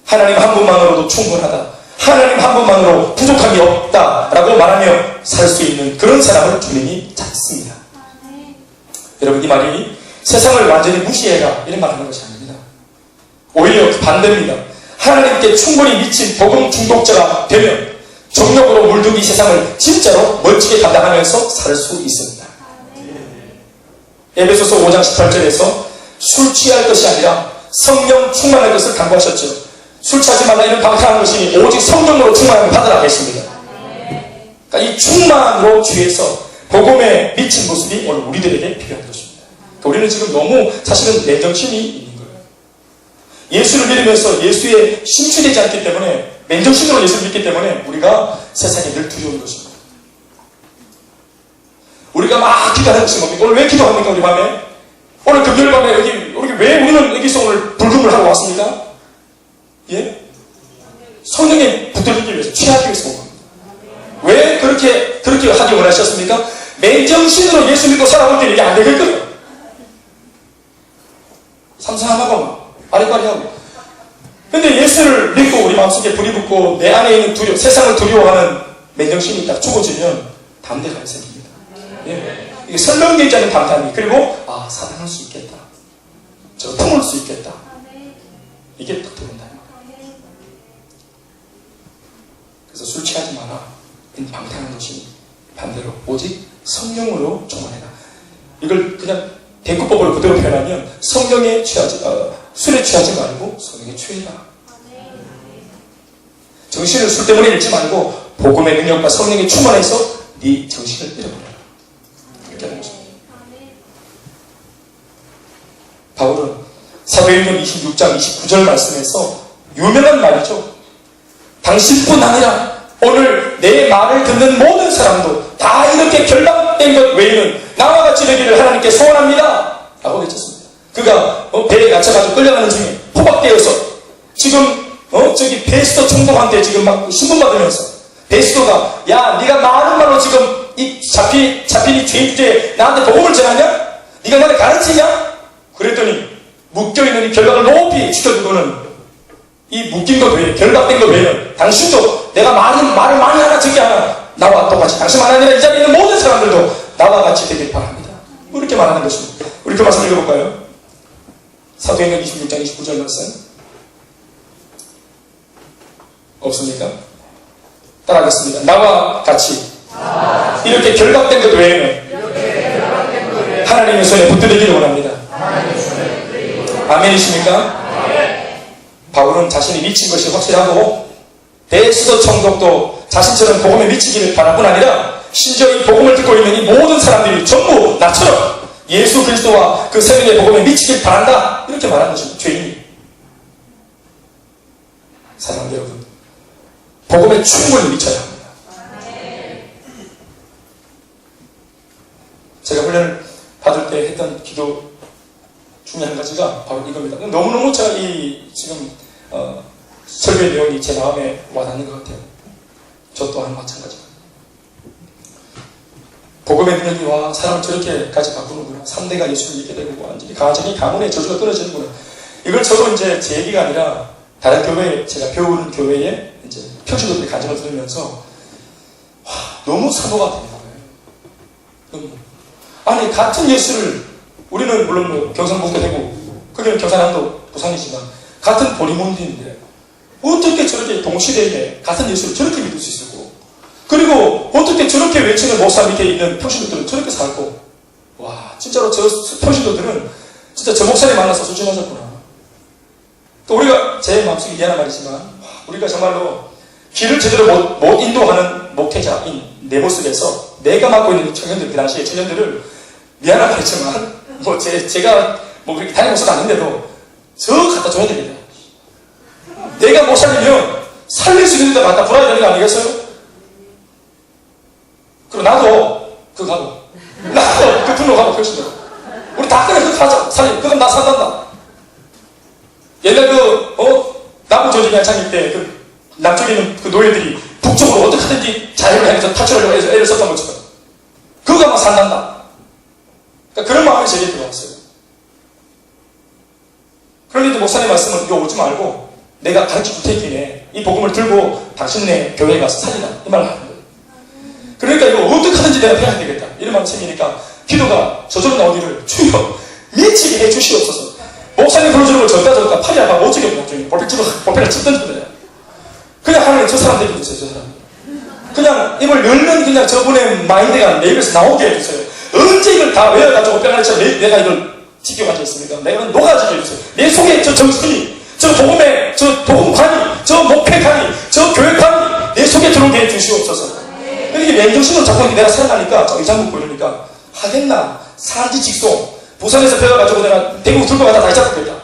하나님 한 분만으로도 충분하다, 하나님 한 분만으로 부족함이 없다라고 말하며 살 수 있는 그런 사람을 주님이 찾습니다. 여러분, 이 말이 세상을 완전히 무시해라 이런 말 하는 것이 아닙니다. 오히려 반대입니다. 하나님께 충분히 미친 복음 중독자가 되면 정력으로 물든 이 세상을 진짜로 멋지게 감당하면서 살 수 있습니다. 에베소서 5장 18절에서 술 취할 것이 아니라 성령 충만할 것을 강구하셨죠. 술 취하지 말라 이런 방탕한 것이 오직 성령으로 충만함을 받으라 했습니다. 그러니까 이 충만으로 취해서 복음에 미친 모습이 오늘 우리들에게 필요한 것입니다. 그러니까 우리는 지금 너무 사실은 맨정신이 있는 거예요. 예수를 믿으면서 예수에 심취되지 않기 때문에, 맨정신으로 예수를 믿기 때문에 우리가 세상에 늘 두려운 것입니다. 우리가 막 기도하는 것이 뭡니까? 오늘 왜 기도합니까? 우리 밤에? 오늘 금요일 밤에 여기 왜 우리는 여기서 오늘 불금을 하고 왔습니까? 예? 성령에 붙들리기 위해서, 취하기 위해서 온 겁니다. 왜 그렇게 하기 원하셨습니까? 맨정신으로 예수 믿고 살아볼 때는 이게 안 되겠거든요. 삼삼하고 막 아리까리하고. 근데 예수를 믿고 우리 마음속에 불이 붙고 내 안에 있는 세상을 두려워하는 맨정신이 딱 죽어지면 담대감이 생깁니다. 예. 이게 설명되지 않는 담담이, 그리고 사당할 수 있겠다, 저 품을 수 있겠다, 이게 딱 들어온다. 그래서 술 취하지 마라, 방탕한 것이 반대로 오직 성령으로 충만해라. 이걸 그냥 대구법을 그대로 표현하면 성령에 술에 취하지 말고 성령에 취해라. 정신을 술 때문에 잃지 말고 복음의 능력과 성령에 충만해서 네 정신을 잃어버려라. 이렇게 하는 것입니다. 바울은 사도행전 26장 29절 말씀에서 유명한 말이죠. 당신뿐 아니라 오늘 내 말을 듣는 모든 사람도 다 이렇게 결박된 것 외에는 나와 같이 되기를 하나님께 소원합니다 라고 외쳤습니다. 그가 배에 갇혀가지고 끌려가는 중에 포박되어서 지금 저기 베스터 총독한테 지금 막 신문받으면서 베스터가 야 네가 많은 말로 지금 이 잡힌 이 죄인 주제에 나한테 복음을 전하냐? 네가 나를 가르치냐? 그랬더니 묶여있는 이 결박을 높이 시켜주고는 이 묶인 것 외에 결박된 것 외에는 당신도 내가 말을 많이 하나 저기 하나 나와 똑같이 당신만 아니라 이 자리에 있는 모든 사람들도 나와 같이 되길 바랍니다. 이렇게 말하는 것입니다. 우리 그 말씀 읽어볼까요? 사도행전 26장 29절 말씀 없습니까? 따라하겠습니다. 나와 같이 이렇게 결박된 것 외에는 하나님의 손에 붙들리기를 원합니다. 아멘이십니까? 바울은 자신이 미친 것이 확실하고 베스터 총독도 자신처럼 복음에 미치기를 바랄 뿐 아니라 심지어 이 복음을 듣고 있는 이 모든 사람들이 전부 나처럼 예수 그리스도와 그 생명의 복음에 미치길 바란다 이렇게 말하는 것입니다. 죄인이. 사랑하는 여러분, 복음에 충분히 미쳐야 합니다. 제가 훈련을 받을 때 했던 기도 중에 한 가지가 바로 이겁니다. 너무너무 제가 이 지금 설교의 내용이 제 마음에 와닿는 것 같아요. 저 또한 마찬가지입니다. 복음의 능력이 와 사람을 저렇게까지 바꾸는구나. 3대가 예수를 믿게 되고 완전히 가정이 가문의 저주가 떨어지는구나. 이걸 저도 이제 제 얘기가 아니라 다른 교회 제가 배우는 교회에 이제 평신도들이 간증을 들으면서 너무 사모가 되는 거예요. 아니 같은 예수를 우리는 물론 뭐 경상북도 되고 거기는 경상남도 부산이지만 같은 보리몬디인데 어떻게 저렇게 동시대에 같은 예수를 저렇게 믿을 수 있었고 그리고 어떻게 저렇게 외치는 목사 밑에 있는 평신도들은 저렇게 살고 와 진짜로 저 평신도들은 진짜 저 목사님 만나서 소중하셨구나. 또 우리가 제 마음속에 미안한 말이지만 우리가 정말로 길을 제대로 못 인도하는 목회자인 내 모습에서 내가 맡고 있는 청년들 그 당시에 청년들을 미안한 말이지만 뭐 제가 뭐 그렇게 다니는 모습은 아닌데도 저 갖다 줘야 됩니다. 내가 못 살리면 살릴 수 있는 데 갖다 불어야 되는 거 아니겠어요? 그리고 나도 그 분으로 가고 표시대로 우리 다 그래 그거 가자 살리 그건 나 산단다. 옛날 남부 전쟁이 한창일 때 그 남쪽에 있는 그 노예들이 북쪽으로 어떻게든지 자유를 향해서 탈출하려고 애를 썼던 것처럼 그거 아마 산단다. 그러니까 그런 마음이 제게 들어왔어요. 그런데 목사님 말씀은 이거 오지 말고 내가 가르쳐 줄 테니까 이 복음을 들고 당신네 교회에 가서 살리라 이 말을 하는 거예요. 그러니까 이거 어떻게 하든지 내가 해야 되겠다 이런 마음이 생기니까 기도가 저절로 나오기를 주여 미치게 해주시옵소서. 목사님 불러주는 걸 졌다 팔이 아파 못 지겠다. 볼펜을 찢던지거든요. 그냥 하나님 저 사람 데려주세요. 저 사람 그냥 입을 열면 그냥 저분의 마인드가 내 입에서 나오게 해주세요. 언제 이걸 다 외워가지고 뼈가리쳐 내가 이걸 지켜가지고 있습니까? 내가 녹아지게 해주세요. 내 속에 저 정신이 저 복음의 저 복음관이 저 목회관이 저 교회관이 내 속에 들어오게 해주시옵소서. 이게 맨정신으로 자꾸 내가 살아가니까 저 의장 묻고 이러니까 하겠나 산지 직송 부산에서 배워가지고 내가 대구 들고 가다 다시 잡혔겠다.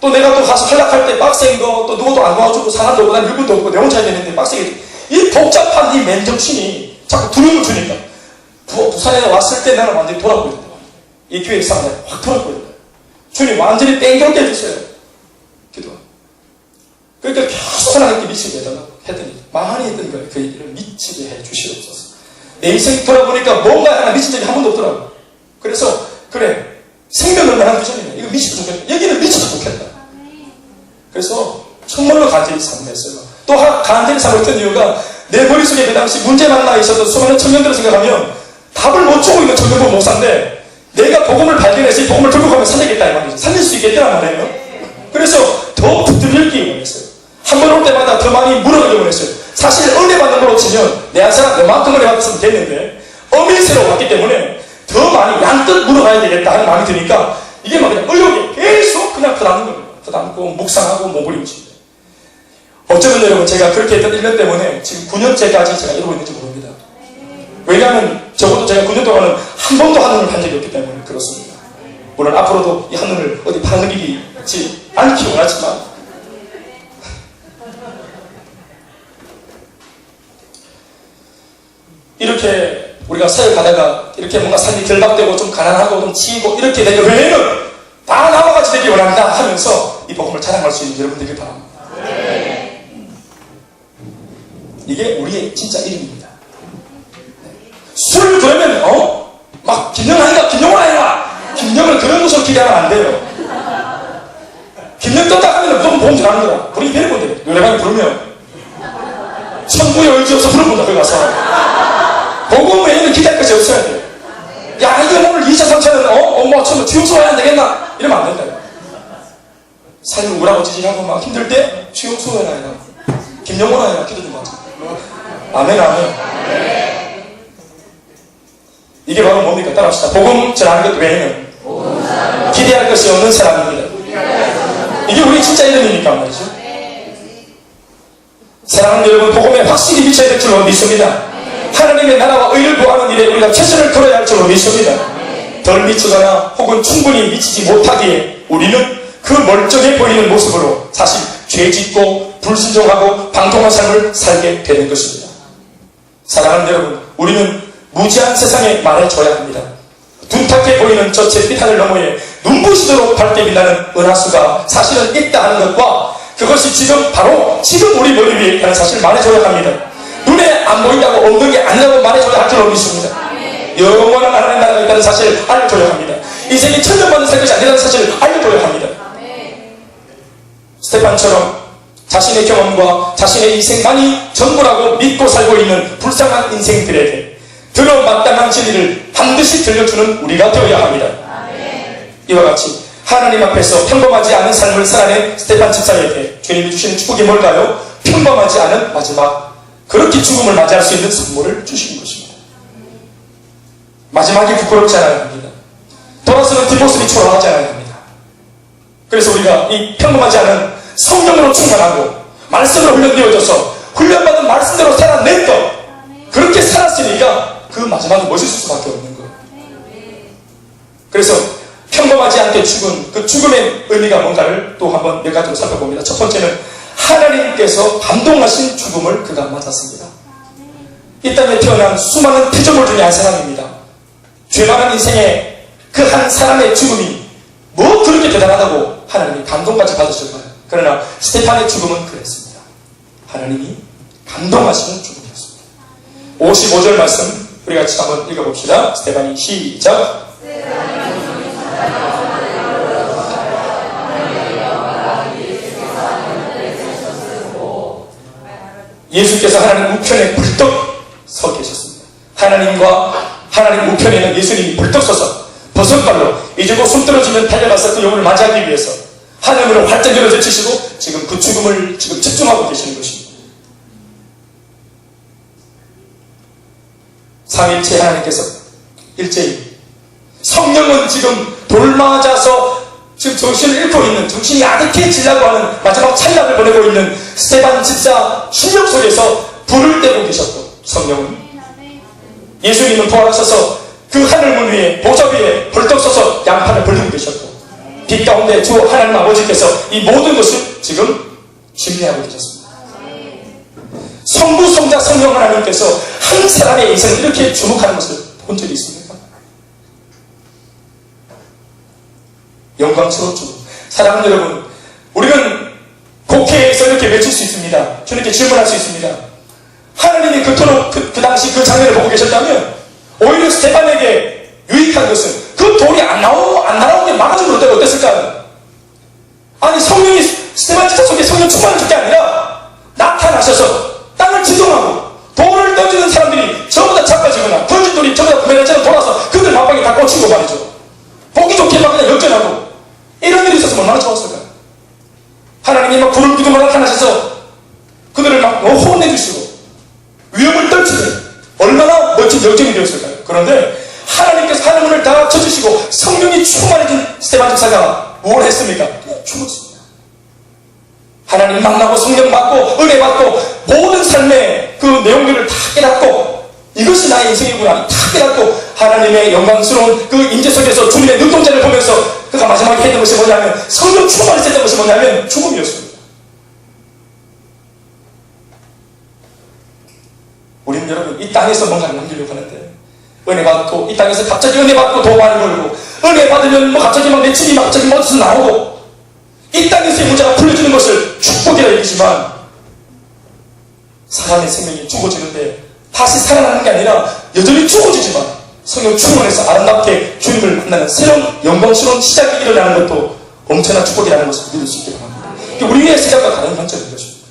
또 내가 또 가서 탈락할 때 빡센 거 또 누구도 안 도와주고 사람도 없고 난 일꾼도 없고 내 혼자 해야 되는데 빡세게 이 복잡한 이 맨정신이 자꾸 두려움을 주니까 부산에 왔을 때 나는 완전히 돌아보게 된다. 이 교회 사람들 확 돌아보게 된다. 주님 완전히 땡겨게 해주세요. 기도하. 그러니까 계속 하나님께 미치게 해달라고 했더니 많이 했던 거예요. 그 얘기를 미치게 해 주시옵소서. 내 인생 돌아보니까 뭔가 하나 미친 적이 한 번도 없더라고. 그래서 그래 생명을 만한 비전이네. 이거 미쳐도 좋겠다. 여기는 미쳐도 좋겠다. 그래서 정말로 간절히 삼했어요. 또 간절히 삼았던 이유가 내 머릿속에 그 당시 문제만 하나 있어도 수많은 청년들을 생각하면 답을 못 주고 있는 청년부 목사인데 내가 복음을 발견해서 이 복음을 들고 가면 살리겠다 이 말이죠. 살릴 수 있겠다는 말이에요. 그래서 더 붙들기 원했어요. 한 번 올 때마다 더 많이 물어보기 원했어요. 사실 은혜 받는 걸로 치면 내 한 사람 너만큼 은혜 받았으면 됐는데 어밀세로 왔기 때문에 더 많이 양껏 물어가야 되겠다 하는 마음이 드니까 이게 막 그냥 의욕이 계속 그냥 퍼담는 거예요. 퍼담고 묵상하고 몸부림치고. 어쩌면 여러분 제가 그렇게 했던 1년 때문에 지금 9년째까지 제가 이러고 있는지 모릅니다. 왜냐하면 적어도 제가 9년 동안은 한 번도 한눈을 판 적이 없기 때문에 그렇습니다. 물론 앞으로도 이 한눈을 어디 파는 일이 있지 않기 원하지만 이렇게 우리가 사역하다가 이렇게 뭔가 삶이 결박되고 좀 가난하고 좀 치이고 이렇게 되는 외에는 다 나와 같이 되기 원합니다 하면서 이 복음을 자랑할 수 있는 여러분들이 바랍니다. 이게 우리의 진짜 이름입니다. 술 그러면 막 김영환이가 김영환 아니라 김영을 그런 것으로 기대하면 안 돼요. 김영 떴다 하면 무조건 복음 전하는 거야. 우리 배를 본대. 노래방에 부르면 천부의 의지여서 부르는다 거기 가서 복음 외에는 기대할 것이 없어야 돼. 야 이거 오늘 2차 3차는 엄마 처음 주용소 와야 안 되겠나? 이러면 안 된다. 삶이 우울하고 지지하고 막 힘들 때 주용소 와야 아니라 김영환 아니라 기도 좀 하자. 아멘 아멘. 이게 바로 뭡니까? 따라합시다. 복음 전하는 것 외에는 기대할 것이 없는 사람입니다. 이게 우리 진짜 이름이니까 말이죠. 사랑하는 여러분, 복음에 확실히 미쳐야 될 줄로 믿습니다. 하나님의 나라와 의를 구하는 일에 우리가 최선을 걸어야 할 줄로 믿습니다. 덜 미치거나 혹은 충분히 미치지 못하기에 우리는 그 멀쩡해 보이는 모습으로 사실 죄짓고 불순종하고 방통한 삶을 살게 되는 것입니다. 사랑하는 여러분, 우리는 무지한 세상에 말해줘야 합니다. 둔탁해 보이는 저 잿빛 하늘 너머에 눈부시도록 밝게 빛나는 은하수가 사실은 있다 하는 것과 그것이 지금 우리 머리 위에 있다는 사실을 말해줘야 합니다. 눈에 안 보인다고 없는 게 아니라고 말해줘야 할 줄로 믿습니다. 영원한 하나님 나라가 있다는 사실을 알려줘야 합니다. 인생이 천년만년 살 것이 아니라는 사실을 알려줘야 합니다. 스테판처럼 자신의 경험과 자신의 인생만이 전부라고 믿고 살고 있는 불쌍한 인생들에게 들어마땅한 진리를 반드시 들려주는 우리가 되어야 합니다. 이와 같이 하나님 앞에서 평범하지 않은 삶을 살아낸 스테판 집사에게 주님이 주시는 축복이 뭘까요? 평범하지 않은 마지막, 그렇게 죽음을 맞이할 수 있는 선물을 주시는 것입니다. 마지막이 부끄럽지 않아야 합니다. 돌아서는 뒷모습이 초라하지 않아야 합니다. 그래서 우리가 이 평범하지 않은 성령으로 충만하고 말씀으로 훈련되어져서 훈련받은 말씀대로 살아낸 것, 그렇게 살았으니까 그 마지막은 멋있을 수밖에 없는 거예요. 그래서 평범하지 않게 죽은 그 죽음의 의미가 뭔가를 또 한번 몇 가지로 살펴봅니다. 첫 번째는 하나님께서 감동하신 죽음을 그가 맞았습니다. 이 땅에 태어난 수많은 피조물 중에 한 사람입니다. 죄 많은 인생에 그 한 사람의 죽음이 뭐 그렇게 대단하다고 하나님이 감동까지 받으실까요? 그러나 스테판의 죽음은 그랬습니다. 하나님이 감동하시는 죽음이었습니다. 55절 말씀 우리 같이 한번 읽어봅시다. 스테판이 시작. 예수께서 하나님 우편에 불떡 서 계셨습니다. 하나님 우편에는 예수님이 불떡 서서 버선발로 이제 곧 숨 떨어지면 달려가서 그 영혼을 맞이하기 위해서 하늘으로 활짝 열어젖히시고 지금 그 죽음을 지금 집중하고 계시는 것입니다. 삼일체 하나님께서 일제히 성령은 지금 돌 맞아서 지금 정신을 잃고 있는, 정신이 아득해지려고 하는 마지막 찰나를 보내고 있는 스테반 집사 심령 속에서 불을 떼고 계셨고, 성령은 예수님은 부활하셔서 그 하늘문 위에 보좌 위에 벌떡 서서 양판을 벌리고 계셨고, 빛 가운데 주 하나님 아버지께서 이 모든 것을 지금 심리하고 계셨습니다. 성부, 성자, 성령 하나님께서 한 사람의 인생을 이렇게 주목하는 것을 본 적이 있습니까? 영광스러운 죽음. 사랑하는 여러분, 우리는 곡해에서 이렇게 외칠 수 있습니다. 주님께 질문할 수 있습니다. 하나님이 그토록 그 당시 그 장면을 보고 계셨다면 오히려 스테반에게 유익한 것은 그 돌이 안 나오는 게 막아주면 어땠을까요? 아니 성령이 스테반 집사 속에 성령 충만한 게 아니라 나타나셔서 땅을 지동하고 돌을 던지는 사람들이 전부 다 자빠지거나 던진 돌이 전부 다 구매날처럼 돌아서 그들 막방에 다 꽂히고 말이죠. 보기 좋게 막 그냥 역전하고 이런 일이 있었으면 얼마나 좋았을까요? 하나님이 막 구름 기둥으로 나타나셔서 그들을 막 혼내주시고 위험을 떨치는 얼마나 멋진 역전이 되었을까요? 그런데 하나님께서 하늘을 터지시고 성령이 충만해진 스테반 집사가 뭘 했습니까? 죽었습니다. 하나님 만나고 성령 받고 은혜 받고 모든 삶의 그 내용들을 다 깨닫고 이것이 나의 인생이구나 다 깨닫고 하나님의 영광스러운 그 임재 속에서 주님의 눈동자를 보면서 그가 마지막에 했던 것이 뭐냐면 성령 충만을 했던 것이 뭐냐면 죽음이었습니다. 우리는 여러분 이 땅에서 뭔가를 남기려고 하는데 은혜 받고 이 땅에서 갑자기 은혜 받고 돈 많이 벌고 은혜 받으면 뭐 갑자기 막 내 집이 갑자기 멋져서 나오고 이 땅에서의 문제가 풀려지는 것을 축복이라 여기지만 사람의 생명이 죽어지는데 다시 살아나는 게 아니라 여전히 죽어지지만 성령 충만해서 아름답게 주님을 만나는 새로운 영광스러운 시작이 일어나는 것도 엄청난 축복이라는 것을 믿을 수 있게 바랍니다. 우리의 시작과 다른 관점인 것입니다.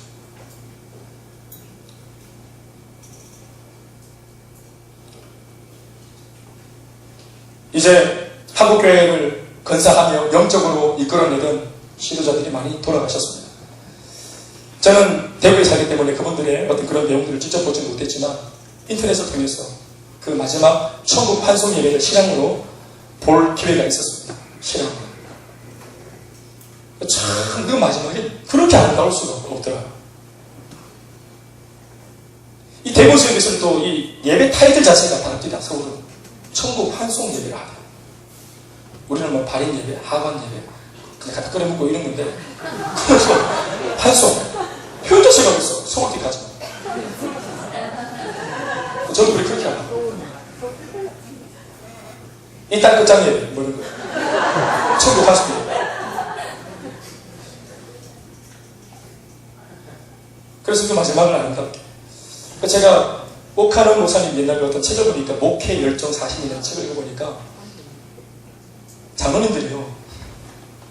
이제 한국교회를 건사하며 영적으로 이끌어내던 지도자들이 많이 돌아가셨습니다. 저는 대구에 살기 때문에 그분들의 어떤 그런 내용들을 직접 보지는 못했지만 인터넷을 통해서 그 마지막 천국 환송 예배를 실황으로 볼 기회가 있었습니다. 실황으로. 참 그 마지막에 그렇게 아름다울 수가 없더라고요. 이 대구 지역에서는 또 이 예배 타이틀 자체가 다릅니다. 서울은 천국 환송 예배를 하다. 우리는 뭐 발인 예배, 하관 예배 그냥 갖다 끓여먹고 이런 건데 그래서 환송 표현 자체가 있어. 서울대까지. 저도 우리 그렇게 하고 이 땅 끝장 예배 뭐 이런 거 천국 환송 예배. 그래서 그 마지막을 아름답게 제가 오카노 목사님 옛날에 어떤 책을 보니까 목회 열정 40이라는 책을 읽어보니까 장로님들이요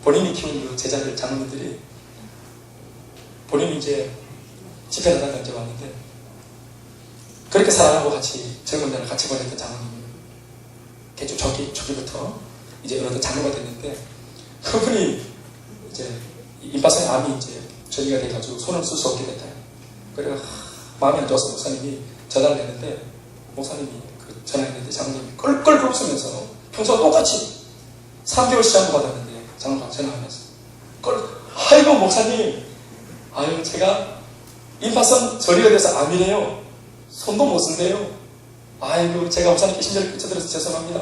본인이 키운 그 제자들 장로님들이 본인이 이제 집회 나다가 이제 왔는데 그렇게 사랑하고 같이 젊은 날을 같이 보냈던 장로님이 개주 초기부터 이제 어느 장로가 됐는데 그분이 이제 임파선에 암이 이제 전이가 돼가지고 손을 쓸 수 없게 됐다. 그래서 마음이 안 좋아서 목사님이 전화를 했는데 목사님이 그 전화했는데 장로님이 껄껄 웃으면서 평소와 똑같이 3개월 시간도 받았는데 장로가 전화하면서 아이고 목사님 아유 제가 임파선 저리가 돼서 암이래요. 손도 못 쓴대요. 아이고 제가 목사님께 심장을 끼쳐드려서 죄송합니다.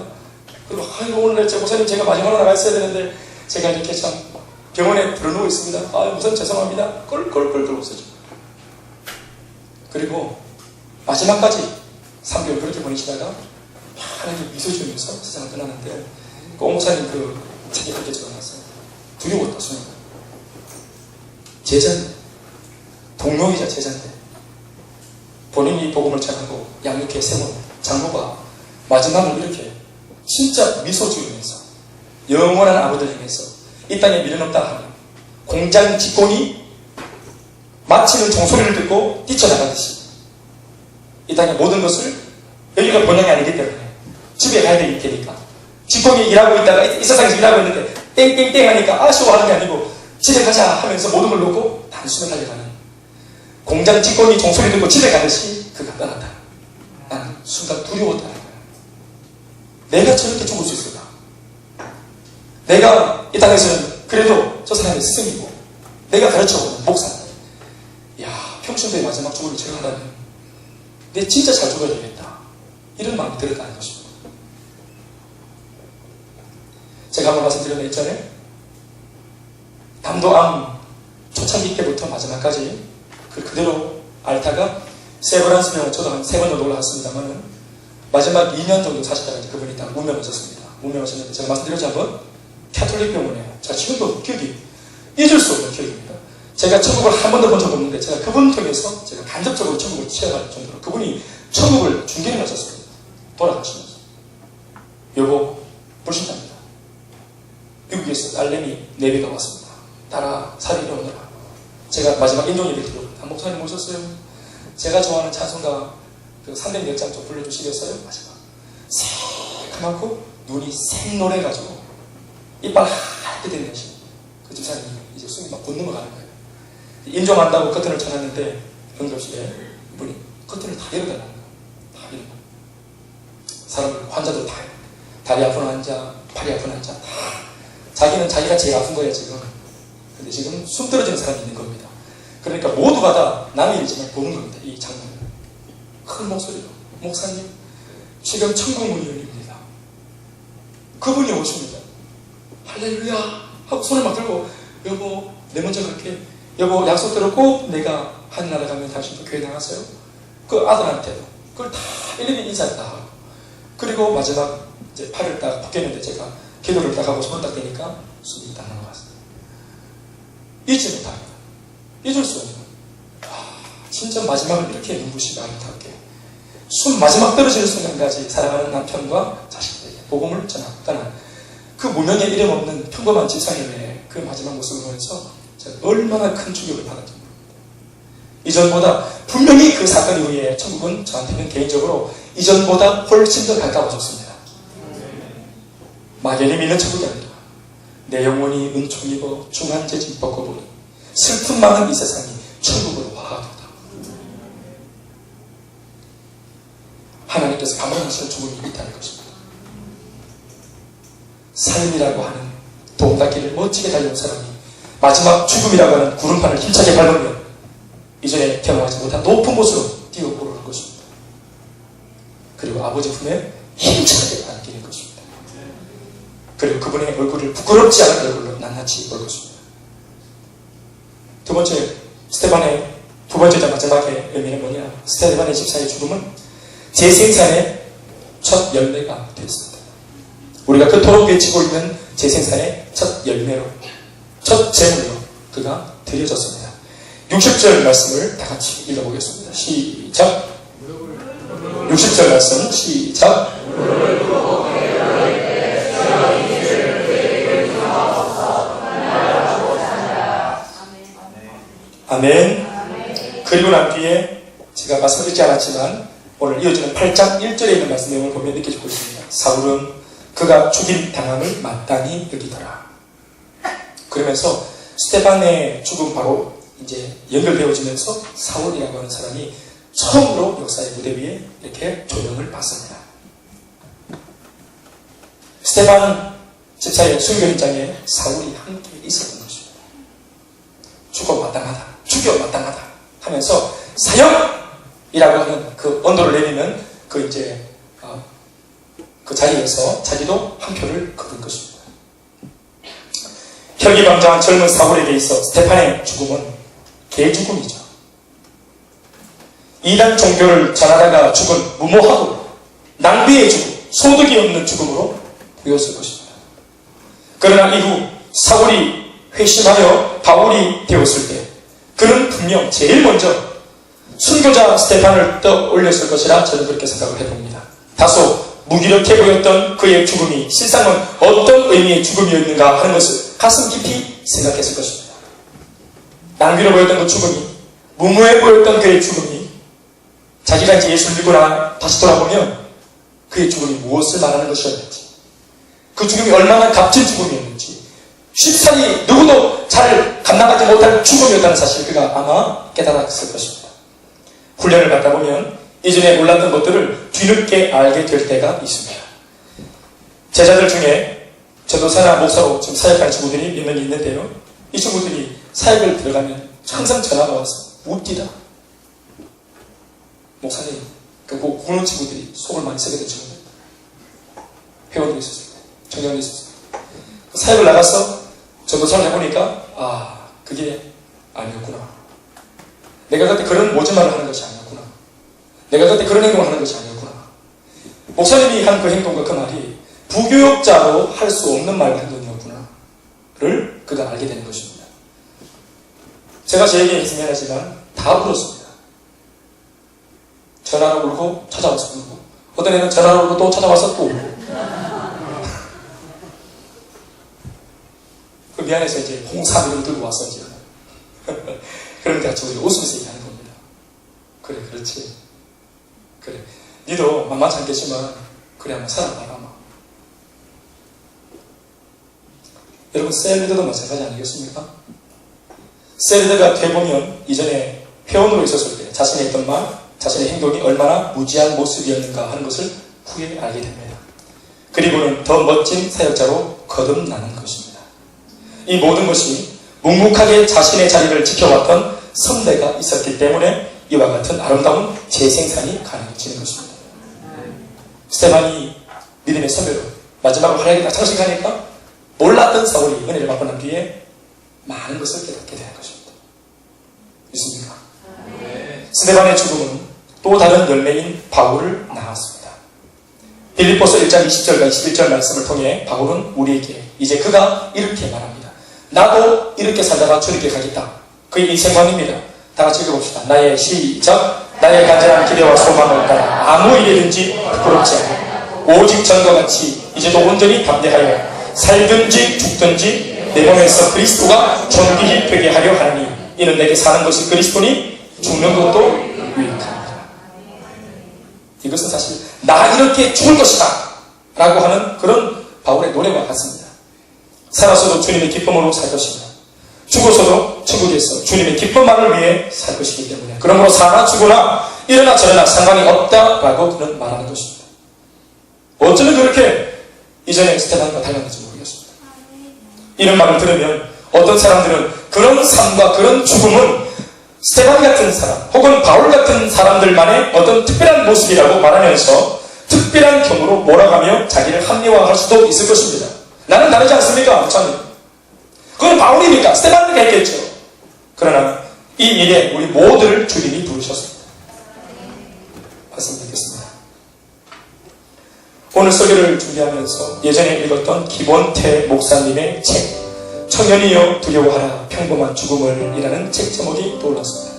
그리고 아이고 오늘 목사님 제가 마지막으로 나가 있어야 되는데 제가 이렇게 참 병원에 들어누워 있습니다. 아유 목사님 죄송합니다. 껄껄껄 웃으죠. 그리고 마지막까지 3개월 그렇게 보내시다가 하나님 미소 지으면서 세상을 떠나는데 그 목사님 그 책에 그렇게 적어놨어요. 두려웠다 순간. 제자인데 동료이자 제자인데 본인이 복음을 전하고 양육해 세운 장로가 마지막을 이렇게 진짜 미소 지으면서 영원한 아버지를 향해서 이 땅에 미련 없다 하며 공장 직공이 마치는 종소리를 듣고 뛰쳐나가듯이 이 땅의 모든 것을 여기가 본향이 아니기 때문에 집에 가야 되기 때니까 직공이 일하고 있다가 이 세상에서 일하고 있는데 땡땡땡 하니까 아쉬워하는 게 아니고 집에 가자 하면서 모든 걸 놓고 단숨에 달려가는 공장 직공이 종소리 듣고 집에 가듯이 그가 떠났다. 나는 순간 두려웠다는 거야. 내가 저렇게 죽을 수 있을까? 내가 이 땅에서는 그래도 저 사람의 스승이고 내가 가르쳐오는 목사다. 야, 평신도의 마지막 죽음을 제가 한다면 내 진짜 잘 죽어야 되겠다. 이런 마음이 들었다는 것입니다. 제가 한번 말씀드렸는데 있잖아요. 담도암 초창기 때부터 마지막까지 그대로 앓다가 세브란스 병원 저도 한 3번 정도 올라갔습니다만 마지막 2년 정도 사시다가 이제 그분이 다 운명하셨습니다. 운명하셨는데 제가 말씀드렸지 한번 캐톨릭 병원에 제가 지금도 기억이 잊을 수 없는 기억입니다. 제가 천국을 한 번도 본 적도 없는데 제가 그분 통해서 제가 간접적으로 천국을 취해갈 정도로 그분이 천국을 중계를 하셨습니다. 돌아가시면서 여보 불신자입니다. 미국에서 딸내미 4배가 왔습니다. 따라 살이 일어나라. 제가 마지막 인종 예배 드리고 한 목사님 오셨어요. 제가 좋아하는 찬송가 그 300몇 장 좀 불러주시겠어요? 마지막 새카맣고 눈이 샛노래가지고 이빨 하얗게 된 대신 그 집사님이 이제 숨이 막 못 넘어가는 거예요. 인종한다고 커튼을 쳐놨는데 응급실에 이분이 커튼을 다 열어달라는 거예요. 다 열어. 사람들 환자들 다 다리 아픈 환자, 팔이 아픈 환자 다 자기는 자기가 제일 아픈 거야 지금. 근데 지금 숨 떨어지는 사람이 있는 겁니다. 그러니까 모두가 다 남의 일이지만 보는 겁니다. 이 장면을. 큰 목소리로 목사님 지금 천국 문이 열립니다. 그분이 오십니다. 할렐루야 하고 손을 막 들고 여보 내 먼저 갈게. 여보 약속대로 꼭 내가 하늘나라 가면 당신도 교회 나가세요. 그 아들한테도 그걸 다 일일이 인사를 다 하고 그리고 마지막 이제 팔을 딱 벗겼는데 제가 기도를 딱 하고 손을 딱 대니까 숨이 딱 넘어갔어요. 잊지 못합니다. 잊을 수 없는 진짜 마지막을 이렇게 눈부시고 아름답게 숨 마지막 떨어지는 순간까지 사랑하는 남편과 자식들에게 복음을 전하는 그 무명의 이름 없는 평범한 집사님의 그 마지막 모습을 보면서 제가 얼마나 큰 충격을 받았는지 모릅니다. 이전보다 분명히 그 사건 이후에 천국은 저한테는 개인적으로 이전보다 훨씬 더 가까워졌습니다. 막연히 믿는 천국이 아니라 내 영혼이 은총 입어 중한 재짐 벗고보니 슬픔 많은 이 세상이 천국으로 화하도다. 하나님께서 감당하시는 죽음이 있다는 것입니다. 삶이라고 하는 도움닫기를 멋지게 달려온 사람이 마지막 죽음이라고 하는 구름판을 힘차게 밟으면 이전에 경험하지 못한 높은 곳으로 뛰어오르는 것입니다. 그리고 아버지 품에 힘차게 안기는 것입니다. 그리고 그분의 얼굴을 부끄럽지 않은 얼굴로 낱낱이 볼 것입니다. 두 번째, 스테반의 두 번째 마지막의 의미는 뭐냐? 스테반의 집사의 죽음은 재생산의 첫 열매가 되었습니다. 우리가 그토록 외치고 있는 재생산의 첫 열매로, 첫 제물로 그가 드려졌습니다. 60절 말씀을 다 같이 읽어보겠습니다. 시작. 60절 말씀 시작. 아멘. 그리고 난 뒤에 제가 말씀드리지 않았지만 오늘 이어지는 8장 1절에 있는 말씀 내용을 보면 느껴지고 있습니다. 사울은 그가 죽임 당함을 마땅히 여기더라. 그러면서 스테반의 죽음 바로 이제 연결되어지면서 사울이라고 하는 사람이 처음으로 역사의 무대 위에 이렇게 조명을 받습니다. 스테반 집사의 순교현장에 사울이 함께 있었던 것입니다. 죽어 마땅하다, 죽여 마땅하다 하면서 사형이라고 하는 그 언도를 내리면 그 이제 그 자리에서 자기도 한 표를 거둔 것입니다. 혈기방장한 젊은 사울에게 있어 스테판의 죽음은 개죽음이죠. 이단 종교를 전하다가 죽은 무모하고 낭비의 죽음, 소득이 없는 죽음으로 보였을 것입니다. 그러나 이후 사울이 회심하여 바울이 되었을 때 그는 분명 제일 먼저 순교자 스테판을 떠올렸을 것이라 저는 그렇게 생각을 해봅니다. 다소 무기력해 보였던 그의 죽음이 실상은 어떤 의미의 죽음이었는가 하는 것을 가슴 깊이 생각했을 것입니다. 낭비로 보였던 그 죽음이, 무모해 보였던 그의 죽음이 자기가 이제 예수를 믿고 다시 돌아보면 그의 죽음이 무엇을 말하는 것이었는지, 그 죽음이 얼마나 값진 죽음이었는지, 쉽사리 누구도 잘 감당하지 못할 죽음이었다는 사실을 그가 아마 깨달았을 것입니다. 훈련을 받다 보면 이전에 몰랐던 것들을 뒤늦게 알게 될 때가 있습니다. 제자들 중에 전도사나 목사로 지금 사역하는 친구들이 몇 명 있는데요. 이 친구들이 사역을 들어가면 항상 전화가 와서 웁디다. 목사님, 그 구는 친구들이 속을 많이 썩게 된 친구들. 회원도 있었습니다. 청년도 있었습니다. 사역을 나가서 전도사를 해보니까 그게 아니었구나. 내가 그때 그런 모진말을 하는 것이 아니었구나. 내가 그때 그런 행동을 하는 것이 아니었구나. 목사님이 한 그 행동과 그 말이 부교육자로 할 수 없는 말과 행동이었구나를 그가 알게 되는 것입니다. 제가 제 얘기에 미안하지만 다 울었습니다. 전화로 울고 찾아와서 울고, 어떤 애는 전화로 울고 또 찾아와서 또 울고. 그 미안해서 이제 홍삼이를 들고 왔어 이제. 그러니까 같이 우리 웃으면서 얘기하는 겁니다. 그래, 그렇지. 그래, 니도 만만치 않겠지만 그래 한번 살아봐라. 여러분, 셀리더도 마찬가지 아니겠습니까? 셀리더가 되보면 이전에 회원으로 있었을 때 자신의 했던 말, 자신의 행동이 얼마나 무지한 모습이었는가 하는 것을 후에 알게 됩니다. 그리고는 더 멋진 사역자로 거듭나는 것입니다. 이 모든 것이 묵묵하게 자신의 자리를 지켜왔던 선배가 있었기 때문에 이와 같은 아름다운 재생산이 가능해지는 것입니다. 스테반이 믿음의 선배로 마지막으로 하나님께 장식하니까 몰랐던 사울이 은혜를 받고 난 뒤에 많은 것을 깨닫게 되는 것입니다. 믿습니까? 스테반의 죽음은 또 다른 열매인 바울을 낳았습니다. 빌립보서 1장 20절과 21절 말씀을 통해 바울은 우리에게 이제 그가 이렇게 말합니다. 나도 이렇게 살다가 주님께 가겠다. 그의 인생관입니다. 다 같이 읽어봅시다. 나의 시작. 나의 간절한 기대와 소망을 따라 아무 일이든지 부끄럽지 않고 오직 전과 같이 이제도 온전히 담대하여 살든지 죽든지 내 몸에서 그리스도가 존귀히 되게 하려 하니 이는 내게 사는 것이 그리스도니 죽는 것도 유익합니다. 이것은 사실 나 이렇게 죽을 것이다 라고 하는 그런 바울의 노래와 같습니다. 살아서도 주님의 기쁨으로 살 것입니다. 죽어서도 천국에서 주님의 기쁨만을 위해 살 것이기 때문에 그러므로 사나 죽으나 이러나 저러나 상관이 없다라고 그는 말하는 것입니다. 어쩌면 그렇게 이전에 스테반과 닮았는지 모르겠습니다. 이런 말을 들으면 어떤 사람들은 그런 삶과 그런 죽음은 스테반 같은 사람 혹은 바울 같은 사람들만의 어떤 특별한 모습이라고 말하면서 특별한 경우로 몰아가며 자기를 합리화할 수도 있을 것입니다. 나는 다르지 않습니까? 목사님? 그건 바울이니까 스테반이니까 했겠죠. 그러나 이 일에 우리 모두를 주님이 부르셨습니다. 말씀드리겠습니다. 오늘 설교를 준비하면서 예전에 읽었던 김원태 목사님의 책 청년이여 두려워하라 평범한 죽음을 이라는 책 제목이 떠올랐습니다.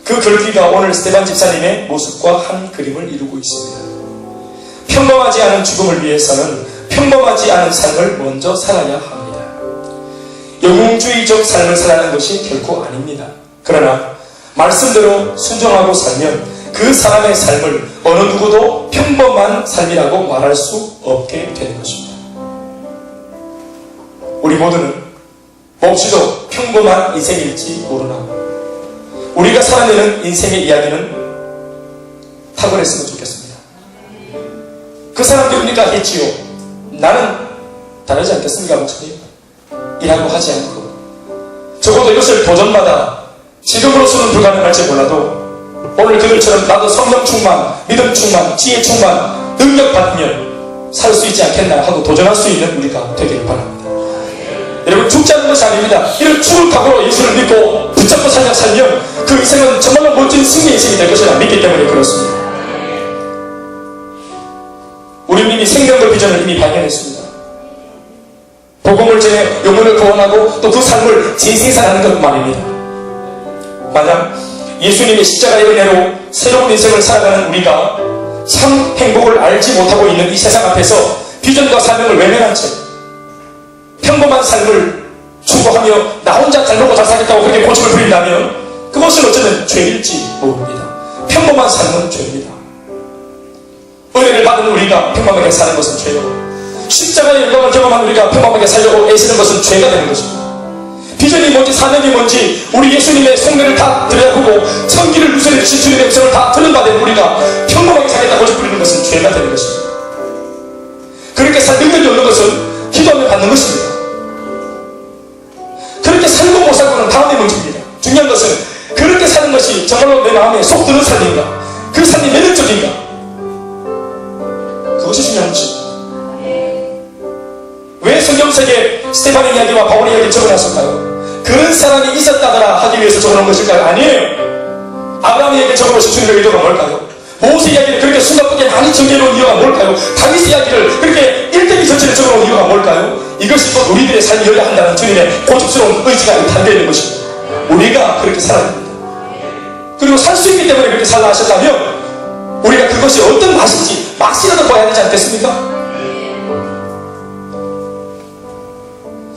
그 글귀가 오늘 스테반 집사님의 모습과 한 그림을 이루고 있습니다. 평범하지 않은 죽음을 위해서는 평범하지 않은 삶을 먼저 살아야 합니다. 영웅주의적 삶을 살아가는 것이 결코 아닙니다. 그러나 말씀대로 순종하고 살면 그 사람의 삶을 어느 누구도 평범한 삶이라고 말할 수 없게 되는 것입니다. 우리 모두는 몹시도 평범한 인생일지 모르나 우리가 살아내는 인생의 이야기는 탁월했으면 좋겠습니다. 그 사람들이 우리가 했지요. 나는 다르지 않겠습니까? 목사님? 일하고 하지 않고 적어도 이것을 도전마다 지금으로서는 불가능할지 몰라도 오늘 그들처럼 나도 성령 충만, 믿음 충만, 지혜 충만, 능력 받으면 살 수 있지 않겠나 하고 도전할 수 있는 우리가 되기를 바랍니다. 여러분 죽지 않는 것이 아닙니다. 이런 죽을 각오로 예수를 믿고 붙잡고 살면 그 인생은 정말로 멋진 승리의 인생이 될 것이라 믿기 때문에 그렇습니다. 우리는 이미 생명과 비전을 이미 발견했습니다. 복음을 전해 영혼을 구원하고 또 그 삶을 재생산하는 것 말입니다. 만약 예수님의 십자가의 은혜로 새로운 인생을 살아가는 우리가 참 행복을 알지 못하고 있는 이 세상 앞에서 비전과 사명을 외면한 채 평범한 삶을 추구하며 나 혼자 잘 먹고 잘 살겠다고 그렇게 고집을 부린다면 그것은 어쩌면 죄일지 모릅니다. 평범한 삶은 죄입니다. 은혜를 받은 우리가 평범하게 사는 것은 죄요. 십자가의 영광을 경험한 우리가 평범하게 살려고 애쓰는 것은 죄가 되는 것입니다. 비전이 뭔지 사명이 뭔지 우리 예수님의 속내를 다 들여다보고 천기를 누설해 주신 주님의 음성을 다 들은 바 된 우리가 평범하게 살겠다고 고집 부리는 것은 죄가 되는 것입니다. 그렇게 살 능력이 없는 것은 기도하며 받는 것입니다. 그렇게 살고 못 살고는 다음의 문제입니다. 중요한 것은 그렇게 사는 것이 정말로 내 마음에 속 드는 삶인가, 그 삶이 매력적인가, 그것이 중요한 것입니다. 왜 성경책에 스테반의 이야기와 바울의 이야기를 적어놨을까요? 그런 사람이 있었다더라 하기 위해서 적어놓은 것일까요? 아니에요. 아브라함의 이야기를 적어놓으신 주님의 의도가 뭘까요? 모세 이야기를 그렇게 숨가쁘게 많이 정리해놓은 이유가 뭘까요? 다윗 이야기를 그렇게 일대기 전체를 적어놓은 이유가 뭘까요? 이것이 곧 우리들의 삶이 열려 한다는 주님의 고집스러운 의지가 담겨 있는 것입니다. 우리가 그렇게 살아야 됩니다. 그리고 살 수 있기 때문에 그렇게 살라 하셨다면 우리가 그것이 어떤 맛인지 맛이라도 봐야 되지 않겠습니까?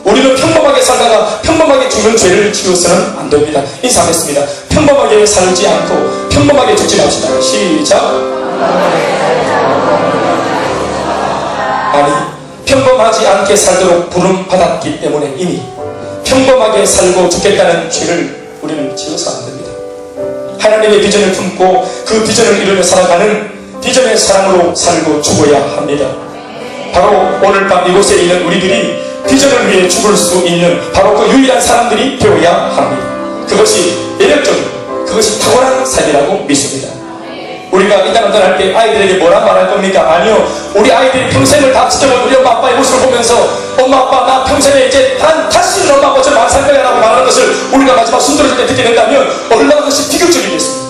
우리는 평범하게 살다가 평범하게 죽는 죄를 지어서는 안 됩니다. 인사하겠습니다. 평범하게 살지 않고 평범하게 죽지 맙시다. 시작. 아니, 평범하지 않게 살도록 부름받았기 때문에 이미 평범하게 살고 죽겠다는 죄를 우리는 지어서 안 됩니다. 하나님의 비전을 품고 그 비전을 이루며 살아가는 비전의 사람으로 살고 죽어야 합니다. 바로 오늘 밤 이곳에 있는 우리들이 비전을 위해 죽을 수 있는 바로 그 유일한 사람들이 되어야 합니다. 그것이 매력적이고 그것이 탁월한 삶이라고 믿습니다. 우리가 이 땅을 떠날 때 아이들에게 뭐라 말할 겁니까? 아니요. 우리 아이들이 평생을 다 지켜본 우리 엄마 아빠의 모습을 보면서 엄마 아빠 나 평생에 이제 난 다시는 엄마 아빠처럼 안 살 거야 라고 말하는 것을 우리가 마지막 숨들어질 때 듣게 된다면 얼마나 그것이 비극적이겠습니까?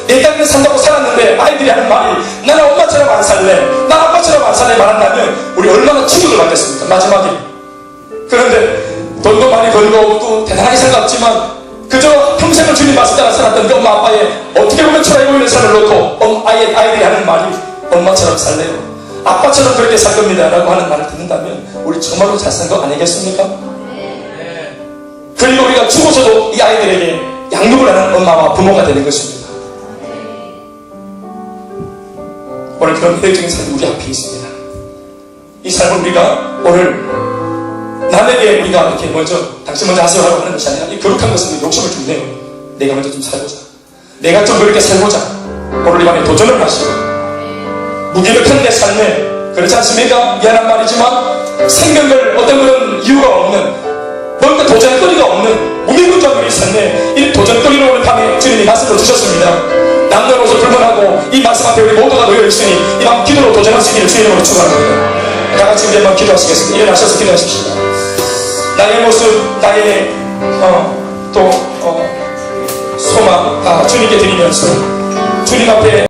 내 땅에 산다고 살았는데 아이들이 하는 말이 나는 엄마처럼 안 살래, 난 아빠처럼 안 살래 말한다면 우리 얼마나 충격을 받겠습니까? 마지막에. 그런데 돈도 많이 벌고 또 대단하게 살았지만 그저 평생을 주님 말씀 따라 살았던 그 엄마 아빠의 어떻게 보면 초라해 보이는 삶을 놓고 아이들이 하는 말이 엄마처럼 살래요, 아빠처럼 그렇게 살 겁니다 라고 하는 말을 듣는다면 우리 정말로 잘 산 거 아니겠습니까? 그리고 우리가 죽어서도 이 아이들에게 양육을 하는 엄마와 부모가 되는 것입니다. 오늘 그런 매력적인 삶이 우리 앞에 있습니다. 이 삶을 우리가 오늘 남에게 우리가 이렇게 먼저 당신 먼저 하세요 라고 하는 것이 아니라 이 거룩한 것은 욕심을 주네요. 내가 먼저 좀 살보자, 내가 좀 그렇게 살보자. 오늘 이 밤에 도전을 하시고 무기력한 내 삶에, 그렇지 않습니까? 미안한 말이지만 생명을 어떤 그런 이유가 없는, 뭔가 도전거리가 없는 무기력한 우리 삶에 이 도전거리로 오늘 밤에 주님이 말씀을 주셨습니다. 남녀노소 불문하고 이 말씀 앞에 우리 모두가 놓여있으니 이 밤 기도로 도전할 수 있기를 주님으로 축원합니다. 다같이 우리 한번 기도하시겠습니다. 일어나셔서 기도하십시오. 나의 모습, 나의 소망 다 주님께 드리면서 주님 앞에